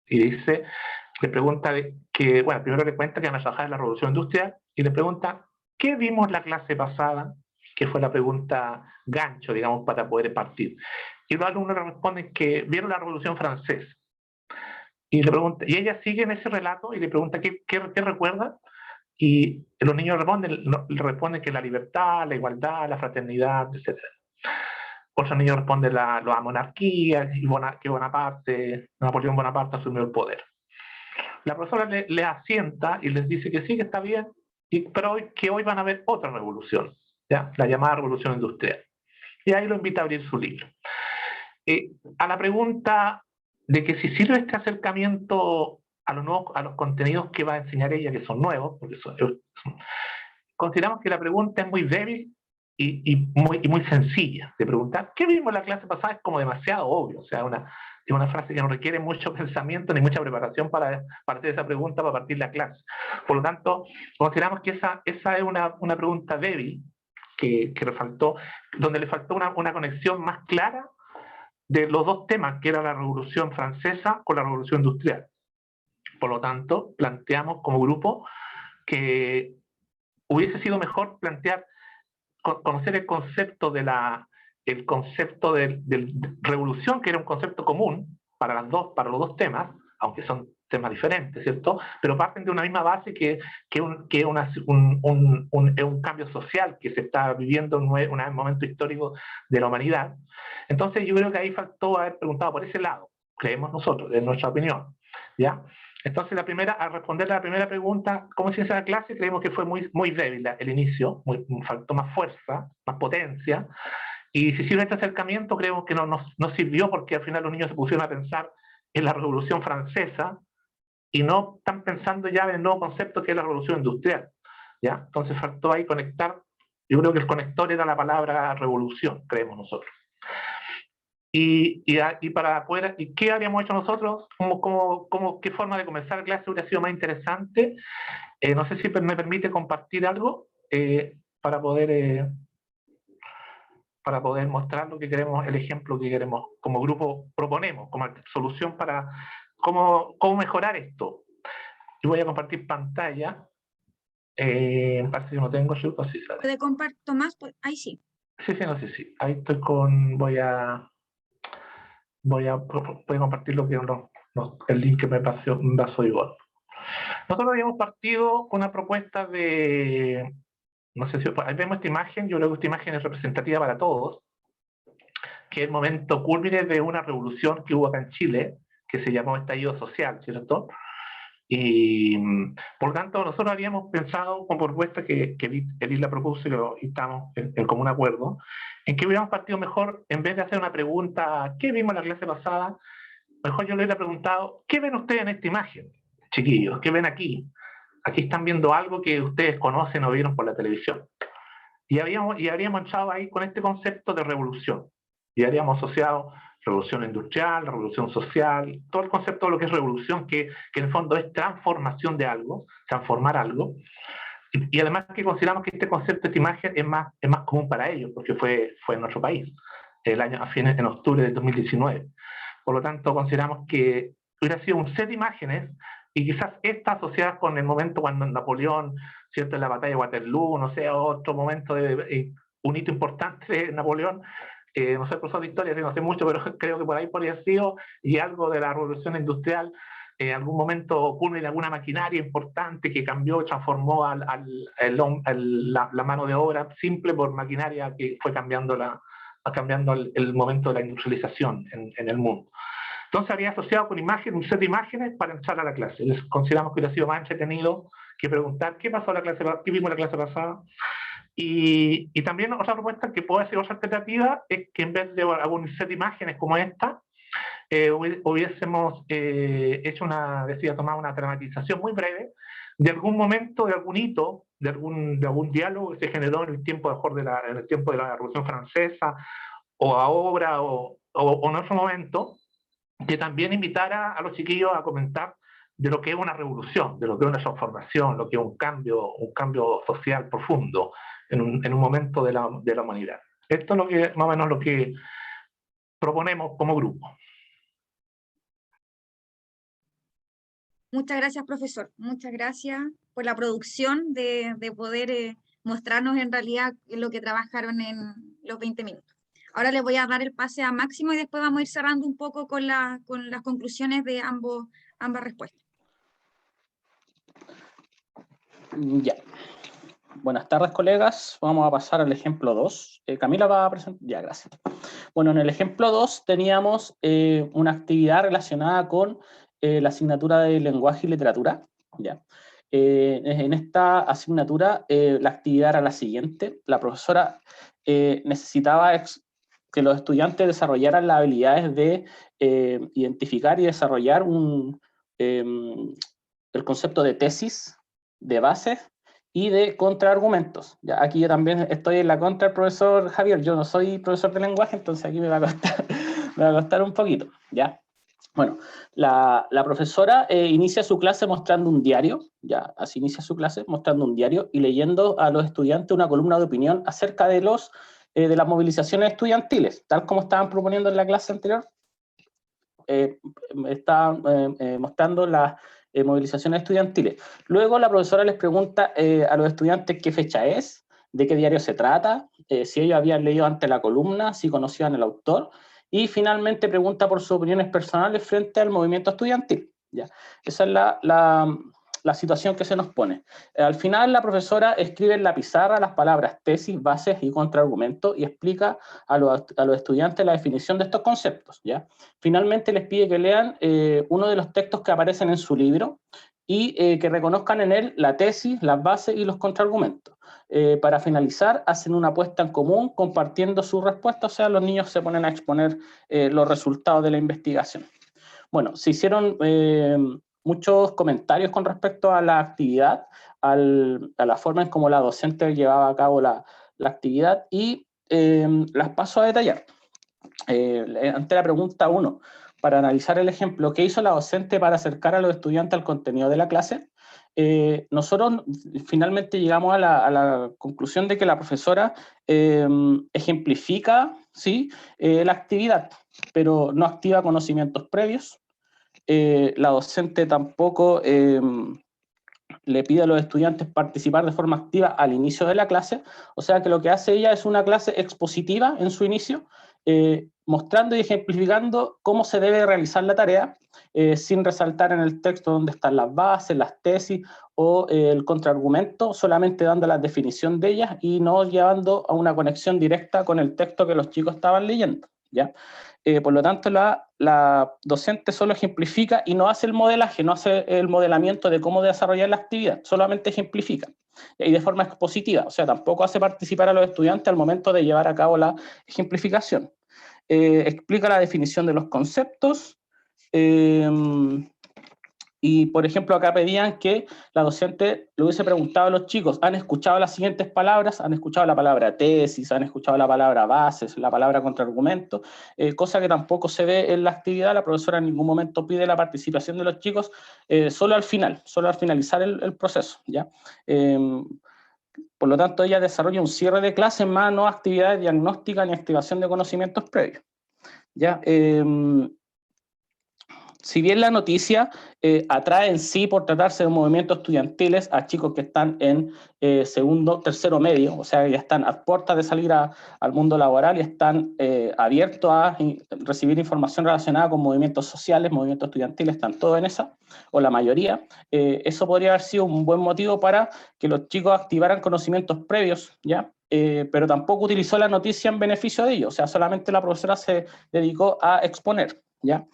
Y le pregunta primero le cuenta que van a trabajar en la revolución industrial y le pregunta, ¿qué vimos en la clase pasada? Que fue la pregunta gancho, digamos, para poder partir. Y los alumnos le responden que vieron la revolución francesa. Y ella sigue en ese relato y le pregunta, ¿qué recuerda? Y los niños responden que la libertad, la igualdad, la fraternidad, etc. Otros niños responden la monarquía, que Napoleón Bonaparte asumió el poder. La profesora le asienta y les dice que sí, que está bien, pero que hoy van a ver otra revolución, ¿ya? La llamada revolución industrial. Y ahí lo invita a abrir su libro. A la pregunta de que si sirve este acercamiento a los contenidos que va a enseñar ella, que son nuevos, porque consideramos que la pregunta es muy débil y muy sencilla de preguntar. ¿Qué vimos en la clase pasada? Es como demasiado obvio, o sea, una frase que no requiere mucho pensamiento ni mucha preparación para hacer esa pregunta, para partir la clase. Por lo tanto, consideramos que esa es una pregunta débil que donde le faltó una conexión más clara de los dos temas, que era la Revolución Francesa con la Revolución Industrial. Por lo tanto, planteamos como grupo que hubiese sido mejor conocer el concepto de revolución, que era un concepto común para los dos temas, aunque son temas diferentes, ¿cierto? Pero parten de una misma base que es un cambio social que se está viviendo en un momento histórico de la humanidad. Entonces yo creo que ahí faltó haber preguntado por ese lado, creemos nosotros, en nuestra opinión, ¿ya? Entonces al responder a la primera pregunta, ¿cómo se hizo la clase? Creemos que fue muy débil el inicio, faltó más fuerza, más potencia, Y si sirve este acercamiento, creemos que no sirvió porque al final los niños se pusieron a pensar en la Revolución Francesa y no están pensando ya en el nuevo concepto que es la Revolución Industrial. ¿Ya? Entonces faltó ahí conectar. Yo creo que el conector era la palabra revolución, creemos nosotros. Y para poder, ¿y qué habríamos hecho nosotros? ¿Qué forma de comenzar la clase hubiera sido más interesante? No sé si me permite compartir algo para poder mostrar lo que queremos, el ejemplo que queremos, como grupo proponemos, como solución para cómo mejorar esto. Yo voy a compartir pantalla. Parece que no tengo, así sale. ¿Puede compartir más? Ahí sí. Sí, no sé, sí. Ahí estoy voy a compartir lo que el link que me pasó Ivonne. Nosotros habíamos partido con una propuesta de, no sé si ahí vemos esta imagen, yo creo que esta imagen es representativa para todos, que es el momento cúlmine de una revolución que hubo acá en Chile, que se llamó estallido social, ¿cierto? Y por tanto nosotros habíamos pensado con propuesta que Edith la propuso y estamos en común acuerdo, en que hubiéramos partido mejor, en vez de hacer una pregunta, ¿qué vimos en la clase pasada? Mejor yo le hubiera preguntado, ¿qué ven ustedes en esta imagen, chiquillos? ¿Qué ven aquí? Aquí están viendo algo que ustedes conocen o vieron por la televisión. Y habríamos echado ahí con este concepto de revolución. Y habríamos asociado revolución industrial, revolución social, todo el concepto de lo que es revolución, que en el fondo es transformación de algo, transformar algo. Y además que consideramos que este concepto, esta imagen, es más común para ellos, porque fue en nuestro país, en octubre de 2019. Por lo tanto, consideramos que hubiera sido un set de imágenes, y quizás estas asociadas con el momento cuando Napoleón, ¿cierto?, en la batalla de Waterloo, no sé, otro momento un hito importante de Napoleón, no soy profesor de historia, no sé mucho, pero creo que por ahí podría haber sido, y algo de la revolución industrial, en algún momento ocurre alguna maquinaria importante que cambió, transformó la mano de obra simple por maquinaria que fue cambiando el momento de la industrialización en el mundo. Entonces habría asociado con imágenes, un set de imágenes para entrar a la clase. Consideramos que hubiera sido más entretenido que preguntar qué pasó en la clase, qué vimos en la clase pasada. Y también otra propuesta que puede ser otra alternativa es que en vez de algún set de imágenes como esta, hubiésemos tomado una dramatización muy breve de algún momento, de algún hito, de algún diálogo que se generó en el tiempo en el tiempo de la Revolución Francesa, o ahora, o en otro momento, que también invitara a los chiquillos a comentar de lo que es una revolución, de lo que es una transformación, lo que es un cambio social profundo en un momento de la humanidad. Esto es lo que, más o menos lo que proponemos como grupo. Muchas gracias, profesor. Muchas gracias por la producción de poder mostrarnos en realidad lo que trabajaron en los 20 minutos. Ahora les voy a dar el pase a Máximo y después vamos a ir cerrando un poco con las conclusiones de ambas respuestas. Ya. Buenas tardes, colegas. Vamos a pasar al ejemplo 2. Camila va a presentar. Ya, gracias. Bueno, en el ejemplo 2 teníamos una actividad relacionada con la asignatura de lenguaje y literatura. Ya. En esta asignatura la actividad era la siguiente. La profesora necesitaba que los estudiantes desarrollaran las habilidades de identificar y desarrollar el concepto de tesis, de bases y de contraargumentos. Ya, aquí yo también estoy en la contra del profesor Javier, yo no soy profesor de lenguaje, entonces aquí me va a costar un poquito, ¿ya? Bueno, la profesora inicia su clase mostrando un diario, ya, así inicia su clase, mostrando un diario y leyendo a los estudiantes una columna de opinión acerca de las movilizaciones estudiantiles, tal como estaban proponiendo en la clase anterior. Estaban mostrando las movilizaciones estudiantiles. Luego la profesora les pregunta a los estudiantes qué fecha es, de qué diario se trata, si ellos habían leído antes la columna, si conocían el autor, y finalmente pregunta por sus opiniones personales frente al movimiento estudiantil. ¿Ya? Esa es la situación que se nos pone. Al final la profesora escribe en la pizarra las palabras tesis, bases y contraargumentos y explica a los estudiantes la definición de estos conceptos, ¿ya? Finalmente les pide que lean uno de los textos que aparecen en su libro y que reconozcan en él la tesis, las bases y los contraargumentos. Para finalizar, hacen una apuesta en común compartiendo sus respuestas, o sea, los niños se ponen a exponer los resultados de la investigación. Bueno, se hicieron muchos comentarios con respecto a la actividad, a la forma en cómo la docente llevaba a cabo la actividad y las paso a detallar. Ante la pregunta 1, para analizar el ejemplo, ¿qué hizo la docente para acercar a los estudiantes al contenido de la clase? Nosotros finalmente llegamos a la conclusión de que la profesora ejemplifica, ¿sí? La actividad, pero no activa conocimientos previos. La docente tampoco le pide a los estudiantes participar de forma activa al inicio de la clase, o sea que lo que hace ella es una clase expositiva en su inicio, mostrando y ejemplificando cómo se debe realizar la tarea, sin resaltar en el texto dónde están las bases, las tesis o el contraargumento, solamente dando la definición de ellas y no llevando a una conexión directa con el texto que los chicos estaban leyendo, ¿ya? Por lo tanto, la docente solo ejemplifica y no hace el modelaje, no hace el modelamiento de cómo desarrollar la actividad, solamente ejemplifica y de forma expositiva, o sea, tampoco hace participar a los estudiantes al momento de llevar a cabo la ejemplificación. Explica la definición de los conceptos, y, por ejemplo, acá pedían que la docente le hubiese preguntado a los chicos, ¿han escuchado las siguientes palabras? ¿Han escuchado la palabra tesis? ¿Han escuchado la palabra bases? ¿La palabra contraargumento? Cosa que tampoco se ve en la actividad. La profesora en ningún momento pide la participación de los chicos, solo al final, solo al finalizar el proceso, ¿ya? Por lo tanto, ella desarrolla un cierre de clase más no actividades diagnósticas ni activación de conocimientos previos, ¿ya? Si bien la noticia atrae en sí por tratarse de movimientos estudiantiles a chicos que están en segundo, tercero medio, o sea, ya están a puertas de salir al mundo laboral y están abiertos a recibir información relacionada con movimientos sociales, movimientos estudiantiles, están todos en esa, o la mayoría, eso podría haber sido un buen motivo para que los chicos activaran conocimientos previos, ¿ya? Pero tampoco utilizó la noticia en beneficio de ellos, o sea, solamente la profesora se dedicó a exponer, ¿ya?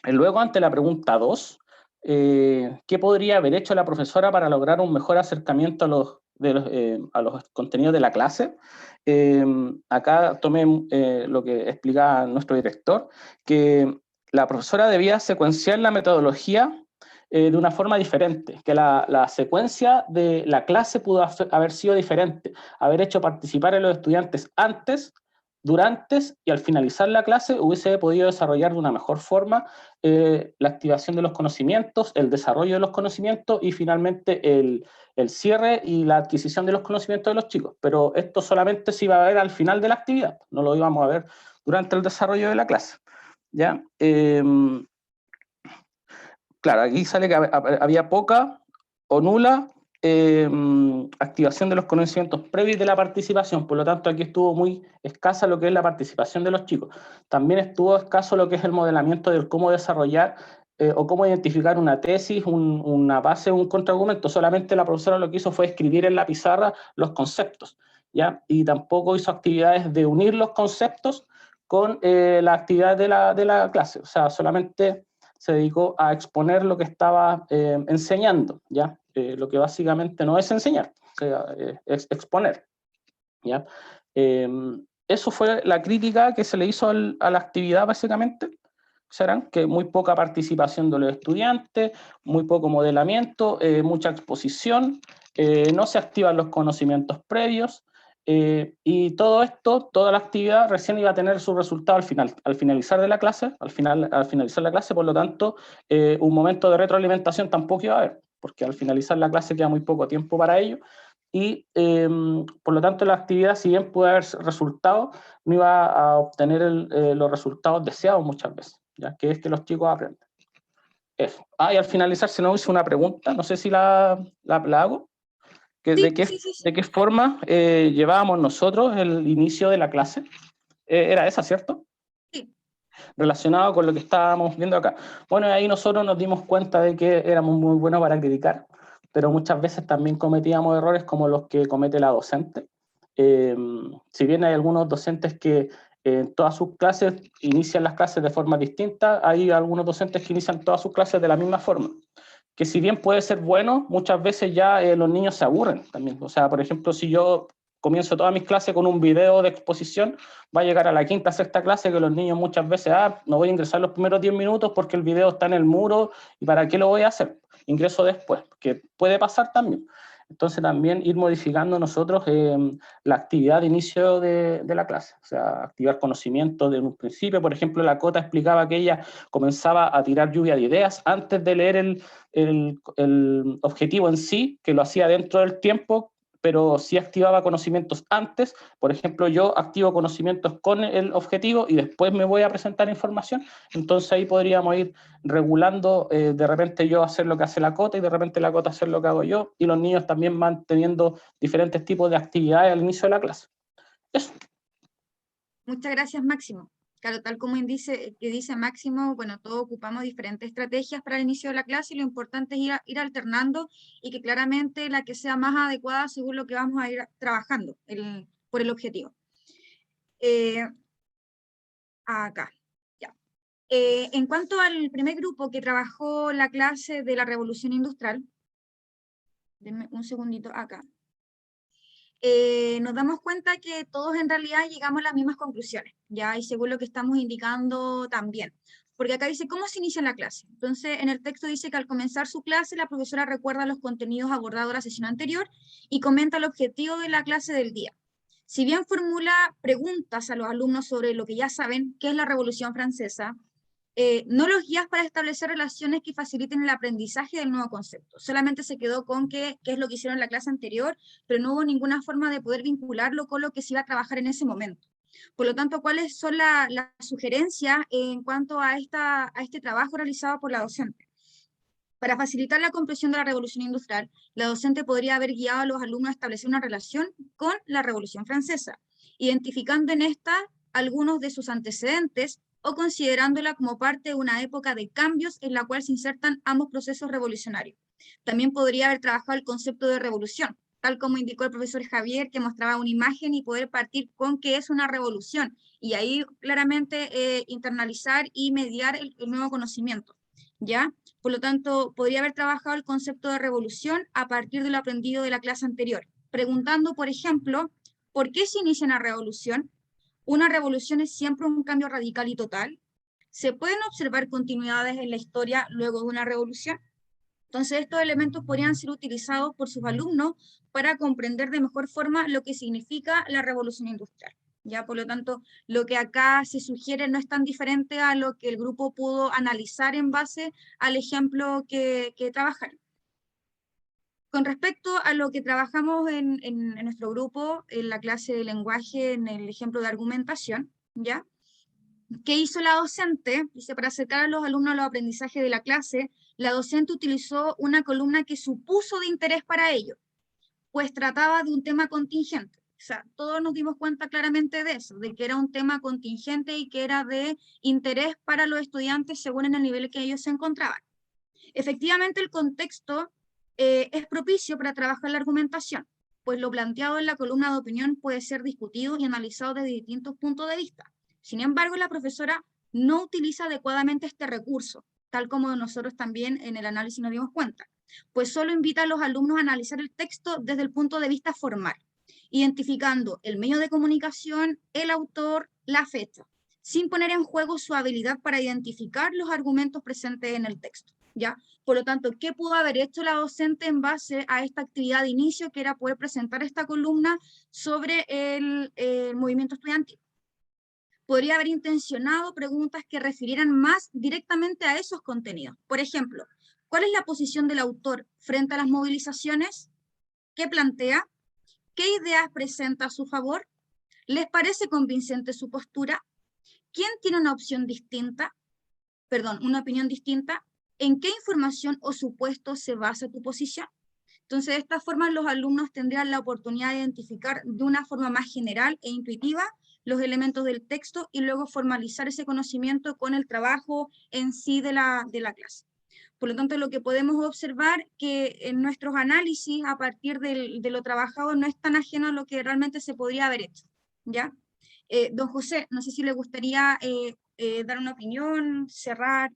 Luego, ante la pregunta 2, ¿qué podría haber hecho la profesora para lograr un mejor acercamiento a los contenidos de la clase? Acá tomé lo que explicaba nuestro director, que la profesora debía secuenciar la metodología de una forma diferente, que la secuencia de la clase pudo haber sido diferente, haber hecho participar a los estudiantes antes, durante y al finalizar la clase hubiese podido desarrollar de una mejor forma la activación de los conocimientos, el desarrollo de los conocimientos y finalmente el cierre y la adquisición de los conocimientos de los chicos. Pero esto solamente se iba a ver al final de la actividad, no lo íbamos a ver durante el desarrollo de la clase, ¿ya? Claro, aquí sale que había poca o nula activación de los conocimientos previos de la participación, por lo tanto aquí estuvo muy escasa lo que es la participación de los chicos. También estuvo escaso lo que es el modelamiento de cómo desarrollar o cómo identificar una tesis, una base, un contraargumento. Solamente la profesora lo que hizo fue escribir en la pizarra los conceptos, ¿ya? Y tampoco hizo actividades de unir los conceptos con la actividad de la clase, o sea, solamente se dedicó a exponer lo que estaba enseñando, ¿ya? Lo que básicamente no es enseñar, o sea, es exponer, ¿ya? Eso fue la crítica que se le hizo a la actividad, básicamente, serán que muy poca participación de los estudiantes, muy poco modelamiento, mucha exposición, no se activan los conocimientos previos, y todo esto, toda la actividad recién iba a tener su resultado al finalizar de la clase, al finalizar la clase, por lo tanto, un momento de retroalimentación tampoco iba a haber, porque al finalizar la clase queda muy poco tiempo para ello, y por lo tanto la actividad, si bien puede haber resultado, no iba a obtener los resultados deseados muchas veces, ¿ya? Que es que los chicos aprenden. Eso. Y al finalizar se nos hizo una pregunta, no sé si la hago. Sí, ¿De qué forma llevábamos nosotros el inicio de la clase? Era esa, ¿cierto? Sí. Relacionado con lo que estábamos viendo acá. Bueno, ahí nosotros nos dimos cuenta de que éramos muy buenos para criticar, pero muchas veces también cometíamos errores como los que comete la docente. Si bien hay algunos docentes que en todas sus clases inician las clases de forma distinta. Hay algunos docentes que inician todas sus clases de la misma forma, que si bien puede ser bueno, muchas veces ya los niños se aburren también. O sea, por ejemplo, si yo comienzo todas mis clases con un video de exposición, va a llegar a la quinta, sexta clase que los niños muchas veces, no voy a ingresar los primeros 10 minutos porque el video está en el muro, ¿y para qué lo voy a hacer? Ingreso después, que puede pasar también. Entonces también ir modificando nosotros la actividad de inicio de la clase, o sea, activar conocimiento de un principio. Por ejemplo, la Cota explicaba que ella comenzaba a tirar lluvia de ideas antes de leer el objetivo en sí, que lo hacía dentro del tiempo, pero sí activaba conocimientos antes. Por ejemplo, yo activo conocimientos con el objetivo y después me voy a presentar información. Entonces ahí podríamos ir regulando, de repente yo hacer lo que hace la Cota y de repente la Cota hacer lo que hago yo, y los niños también van teniendo diferentes tipos de actividades al inicio de la clase. Eso. Muchas gracias, Máximo. Claro, tal como que dice Máximo, bueno, todos ocupamos diferentes estrategias para el inicio de la clase y lo importante es ir alternando y que claramente la que sea más adecuada según lo que vamos a ir trabajando por el objetivo. Acá, ya. En cuanto al primer grupo que trabajó la clase de la Revolución Industrial, denme un segundito acá. Nos damos cuenta que todos en realidad llegamos a las mismas conclusiones, ¿ya? Y según lo que estamos indicando también. Porque acá dice, ¿cómo se inicia la clase? Entonces, en el texto dice que al comenzar su clase, la profesora recuerda los contenidos abordados en la sesión anterior y comenta el objetivo de la clase del día. Si bien formula preguntas a los alumnos sobre lo que ya saben, qué es la Revolución Francesa, no los guías para establecer relaciones que faciliten el aprendizaje del nuevo concepto. Solamente se quedó con qué es lo que hicieron en la clase anterior, pero no hubo ninguna forma de poder vincularlo con lo que se iba a trabajar en ese momento. Por lo tanto, ¿cuáles son las sugerencias en cuanto a este trabajo realizado por la docente? Para facilitar la comprensión de la Revolución Industrial, la docente podría haber guiado a los alumnos a establecer una relación con la Revolución Francesa, identificando en esta algunos de sus antecedentes o considerándola como parte de una época de cambios en la cual se insertan ambos procesos revolucionarios. También podría haber trabajado el concepto de revolución, tal como indicó el profesor Javier, que mostraba una imagen y poder partir con qué es una revolución, y ahí claramente internalizar y mediar el nuevo conocimiento, ¿ya? Por lo tanto, podría haber trabajado el concepto de revolución a partir de lo aprendido de la clase anterior, preguntando, por ejemplo, ¿por qué se inicia una revolución? ¿Una revolución es siempre un cambio radical y total? ¿Se pueden observar continuidades en la historia luego de una revolución? Entonces, estos elementos podrían ser utilizados por sus alumnos para comprender de mejor forma lo que significa la revolución industrial. ¿Ya? Por lo tanto, lo que acá se sugiere no es tan diferente a lo que el grupo pudo analizar en base al ejemplo que trabajaron. Con respecto a lo que trabajamos en nuestro grupo, en la clase de lenguaje, en el ejemplo de argumentación, ¿ya? ¿Qué hizo la docente? Dice, para acercar a los alumnos a los aprendizajes de la clase, la docente utilizó una columna que supuso de interés para ellos, pues trataba de un tema contingente. O sea, todos nos dimos cuenta claramente de eso, de que era un tema contingente y que era de interés para los estudiantes según en el nivel que ellos se encontraban. Efectivamente, el contexto es propicio para trabajar la argumentación, pues lo planteado en la columna de opinión puede ser discutido y analizado desde distintos puntos de vista. Sin embargo, la profesora no utiliza adecuadamente este recurso, tal como nosotros también en el análisis nos dimos cuenta, pues solo invita a los alumnos a analizar el texto desde el punto de vista formal, identificando el medio de comunicación, el autor, la fecha, sin poner en juego su habilidad para identificar los argumentos presentes en el texto, ¿ya? Por lo tanto, ¿qué pudo haber hecho la docente en base a esta actividad de inicio, que era poder presentar esta columna sobre el movimiento estudiantil? Podría haber intencionado preguntas que refirieran más directamente a esos contenidos. Por ejemplo, ¿cuál es la posición del autor frente a las movilizaciones? ¿Qué plantea? ¿Qué ideas presenta a su favor? ¿Les parece convincente su postura? ¿Quién tiene una opinión distinta? ¿En qué información o supuesto se basa tu posición? Entonces, de esta forma los alumnos tendrían la oportunidad de identificar de una forma más general e intuitiva los elementos del texto y luego formalizar ese conocimiento con el trabajo en sí de la clase. Por lo tanto, lo que podemos observar que en nuestros análisis a partir de lo trabajado no es tan ajeno a lo que realmente se podría haber hecho, ¿ya? Don José, no sé si le gustaría dar una opinión, cerrar.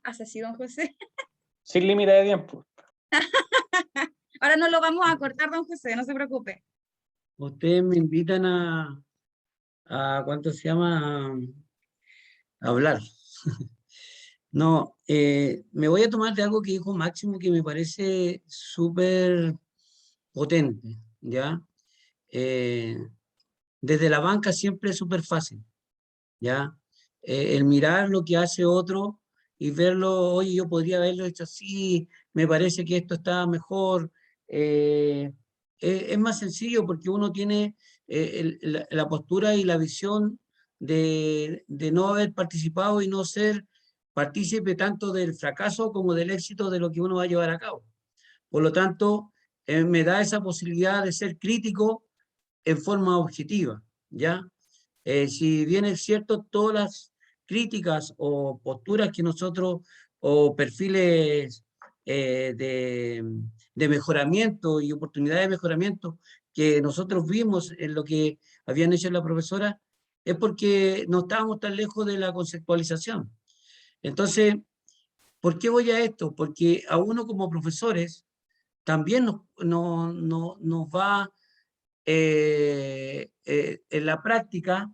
¿Hace así, don José? Sin límite de tiempo. Ahora no lo vamos a cortar, don José, no se preocupe. Ustedes me invitan ¿cuánto se llama? A hablar. No, me voy a tomar de algo que dijo Máximo que me parece súper potente, ¿ya? Desde la banca siempre es súper fácil, ¿ya? El mirar lo que hace otro y verlo, oye, yo podría haberlo hecho así, me parece que esto está mejor. Es más sencillo porque uno tiene la postura y la visión de no haber participado y no ser partícipe tanto del fracaso como del éxito de lo que uno va a llevar a cabo. Por lo tanto, me da esa posibilidad de ser crítico en forma objetiva, ¿ya? Si bien es cierto, todas las críticas o posturas que nosotros, o perfiles de mejoramiento y oportunidades de mejoramiento que nosotros vimos en lo que habían hecho la profesora, es porque no estábamos tan lejos de la conceptualización. Entonces, ¿por qué voy a esto? Porque a uno como profesores también nos va en la práctica,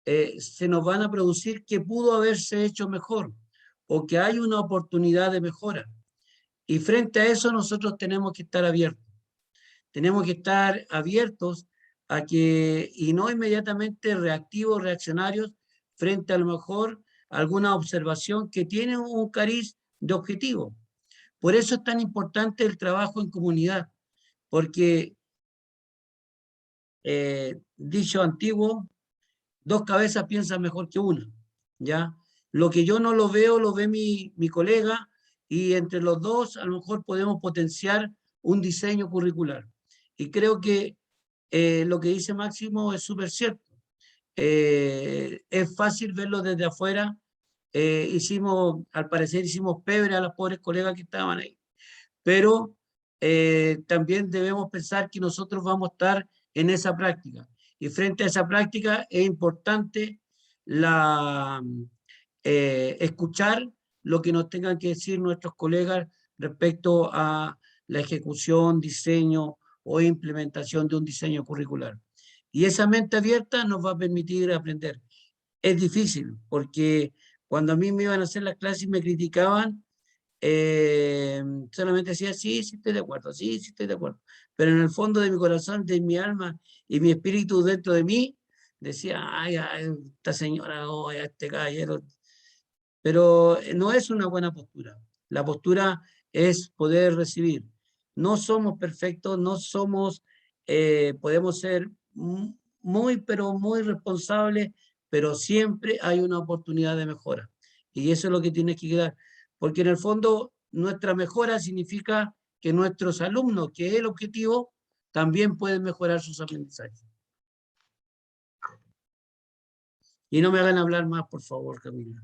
se nos van a producir que pudo haberse hecho mejor o que hay una oportunidad de mejora. Y frente a eso nosotros tenemos que estar abiertos. Tenemos que estar abiertos a que, y no inmediatamente reactivos, reaccionarios, frente a lo mejor alguna observación que tiene un cariz de objetivo. Por eso es tan importante el trabajo en comunidad, porque dicho antiguo, dos cabezas piensan mejor que una, ¿ya? Lo que yo no lo veo, lo ve mi colega, y entre los dos a lo mejor podemos potenciar un diseño curricular. Y creo que lo que dice Máximo es súper cierto. Es fácil verlo desde afuera. Al parecer hicimos pebre a las pobres colegas que estaban ahí. Pero también debemos pensar que nosotros vamos a estar en esa práctica. Y frente a esa práctica es importante escuchar lo que nos tengan que decir nuestros colegas respecto a la ejecución, diseño o implementación de un diseño curricular. Y esa mente abierta nos va a permitir aprender. Es difícil, porque cuando a mí me iban a hacer las clases y me criticaban, solamente decía, sí, sí estoy de acuerdo, sí, sí estoy de acuerdo. Pero en el fondo de mi corazón, de mi alma y mi espíritu dentro de mí, decía, ay, esta señora, oh, este caballero. Pero no es una buena postura. La postura es poder recibir. No somos perfectos, no somos, podemos ser muy, pero muy responsables, pero siempre hay una oportunidad de mejora. Y eso es lo que tiene que quedar. Porque en el fondo, nuestra mejora significa que nuestros alumnos, que es el objetivo, también pueden mejorar sus aprendizajes. Y no me hagan hablar más, por favor, Camila.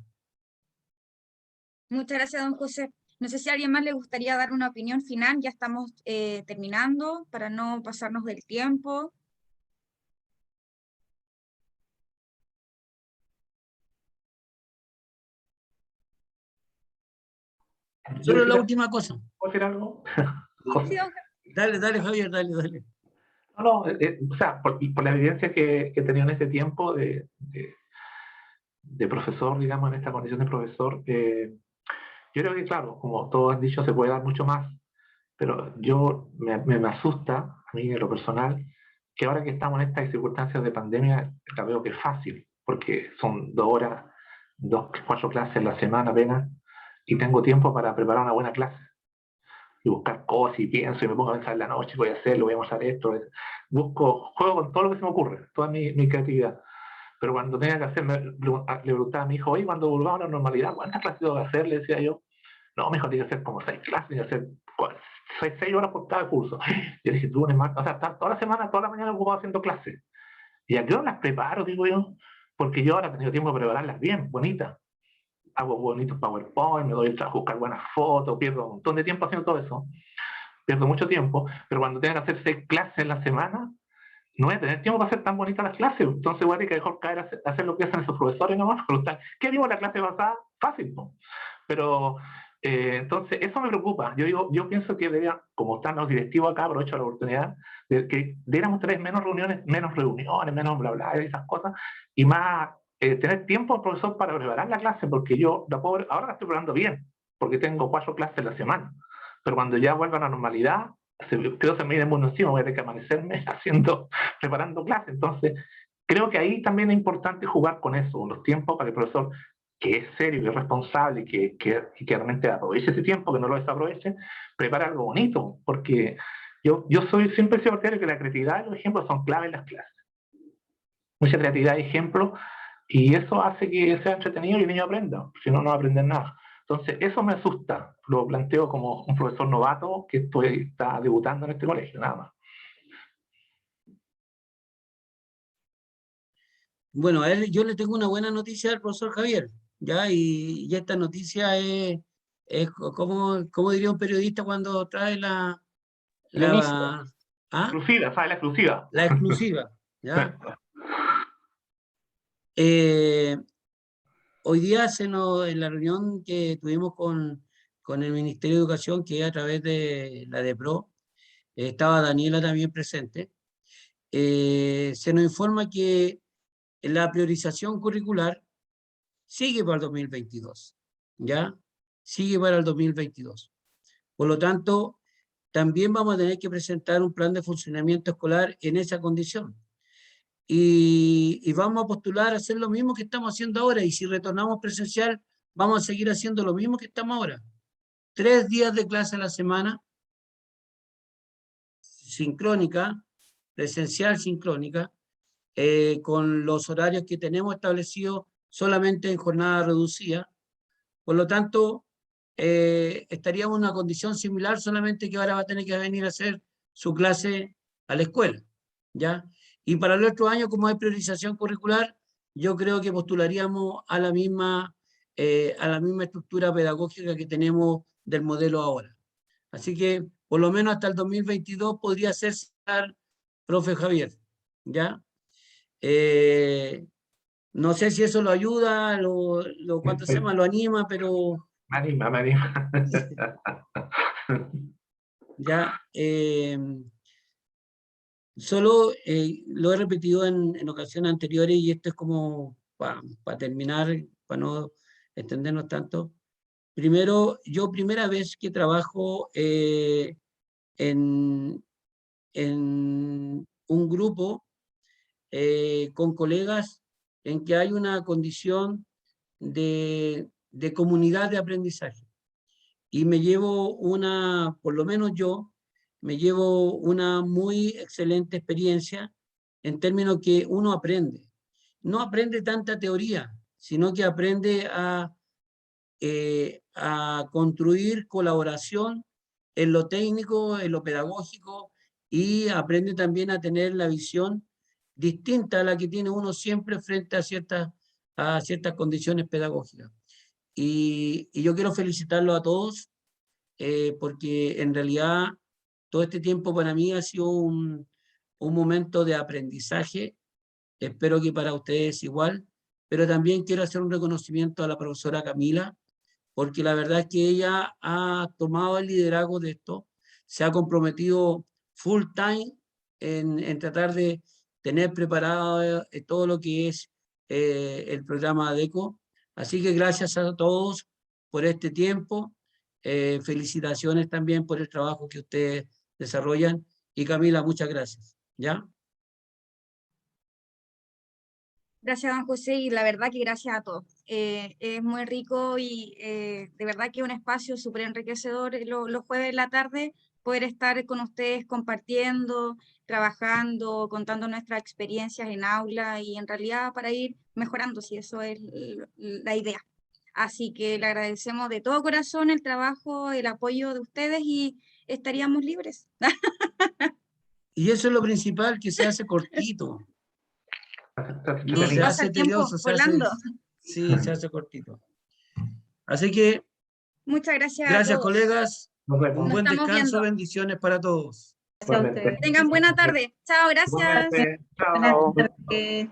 Muchas gracias, don José. No sé si a alguien más le gustaría dar una opinión final. Ya estamos terminando para no pasarnos del tiempo. Solo la última cosa. ¿Puedo decir algo? Sí, don Dale, dale, Javier, dale, dale. No, o sea, por la evidencia que he tenido en este tiempo de profesor, digamos, en esta condición de profesor, yo creo que, claro, como todos han dicho, se puede dar mucho más, pero me asusta, a mí en lo personal, que ahora que estamos en estas circunstancias de pandemia, la veo que es fácil, porque son 2 horas, 4 clases en la semana apenas, y tengo tiempo para preparar una buena clase. Y buscar cosas, y pienso, y me pongo a pensar en la noche, voy a hacerlo, voy a mostrar esto. Juego con todo lo que se me ocurre, toda mi creatividad. Pero cuando tenga que hacer, le preguntaba a mi hijo, oye, cuando volvamos a la normalidad, ¿cuántas clases tengo que hacer? Le decía yo, no, mejor tiene que hacer como 6 clases, tiene que hacer 6 horas por cada curso. Yo dije, lunes, martes, o sea, toda la semana, toda la mañana ocupado haciendo clases. ¿Y a qué hora las preparo, digo yo? Porque yo ahora he tenido tiempo de prepararlas bien, bonitas. Hago bonitos PowerPoint, me doy a buscar buenas fotos, pierdo un montón de tiempo haciendo todo eso. Pierdo mucho tiempo, pero cuando tenga que hacer 6 clases en la semana, no voy a tener tiempo para hacer tan bonitas las clases, entonces voy a tener que mejor caer a hacer lo que hacen esos profesores nomás. ¿Qué vimos la clase pasada? Fácil, ¿no? Pero entonces eso me preocupa. Yo pienso que debería, como están los directivos acá, aprovecho la oportunidad, de que deberíamos tener menos reuniones, menos bla, bla, y esas cosas, y más tener tiempo al profesor para preparar la clase, porque yo ahora la estoy preparando bien, porque tengo 4 clases a la semana, pero cuando ya vuelva a la normalidad, creo que se me viene el mundo encima, voy a tener que amanecerme preparando clases. Entonces, creo que ahí también es importante jugar con eso, los tiempos, para que el profesor, que es serio, que es responsable, que realmente aproveche ese tiempo, que no lo desaproveche, prepare algo bonito, porque yo siempre he sido partidario que la creatividad y los ejemplos son clave en las clases. Mucha creatividad y ejemplos, y eso hace que sea entretenido y el niño aprenda, si no, no va a aprender nada. Entonces, eso me asusta, lo planteo como un profesor novato que está debutando en este colegio, nada más. Bueno, a él yo le tengo una buena noticia al profesor Javier, ¿ya? Y esta noticia es como diría un periodista cuando trae la ¿ah? Exclusiva, ¿sabes? La exclusiva. La exclusiva, ¿ya? Hoy día en la reunión que tuvimos con el Ministerio de Educación, que es a través de la DEPRO, estaba Daniela también presente, se nos informa que la priorización curricular sigue para el 2022, ¿ya? Sigue para el 2022. Por lo tanto, también vamos a tener que presentar un plan de funcionamiento escolar en esa condición. Y vamos a postular a hacer lo mismo que estamos haciendo ahora, y si retornamos presencial, vamos a seguir haciendo lo mismo que estamos ahora. 3 días de clase a la semana, sincrónica, presencial sincrónica, con los horarios que tenemos establecidos solamente en jornada reducida. Por lo tanto, estaríamos en una condición similar, solamente que ahora va a tener que venir a hacer su clase a la escuela, ¿ya? Y para el otro año, como hay priorización curricular, yo creo que postularíamos a la misma estructura pedagógica que tenemos del modelo ahora. Así que, por lo menos hasta el 2022 podría ser, profe Javier, ¿ya? No sé si eso lo ayuda, ¿cuánto se llama? Lo anima, pero... Me anima. Ya, solo lo he repetido en ocasiones anteriores, y esto es como para terminar, para no extendernos tanto. Primero, yo primera vez que trabajo en un grupo con colegas en que hay una condición de comunidad de aprendizaje. Y me llevo por lo menos yo, me llevo una muy excelente experiencia en términos que uno aprende. No aprende tanta teoría, sino que aprende a construir colaboración en lo técnico, en lo pedagógico, y aprende también a tener la visión distinta a la que tiene uno siempre frente a ciertas condiciones pedagógicas. Y yo quiero felicitarlos a todos, porque en realidad todo este tiempo para mí ha sido un momento de aprendizaje. Espero que para ustedes igual, pero también quiero hacer un reconocimiento a la profesora Camila, porque la verdad es que ella ha tomado el liderazgo de esto, se ha comprometido full time en tratar de tener preparado todo lo que es el programa ADECO. Así que gracias a todos por este tiempo. Felicitaciones también por el trabajo que ustedes desarrollan. Y Camila, muchas gracias. ¿Ya? Gracias, don José, y la verdad que gracias a todos. Es muy rico y de verdad que un espacio súper enriquecedor los jueves en la tarde, poder estar con ustedes compartiendo, trabajando, contando nuestras experiencias en aula y en realidad para ir mejorando, si eso es la idea. Así que le agradecemos de todo corazón el trabajo, el apoyo de ustedes y estaríamos libres. Y eso es lo principal, que se hace cortito. No se Pasa hace el tiempo tedioso, volando. sí, se hace cortito. Así que, muchas gracias a gracias todos. colegas, un buen estamos descanso, viendo. bendiciones para todos. Gracias a ustedes. Tengan buena tarde. Chao, gracias. Igualmente, Buenas chao. tardes.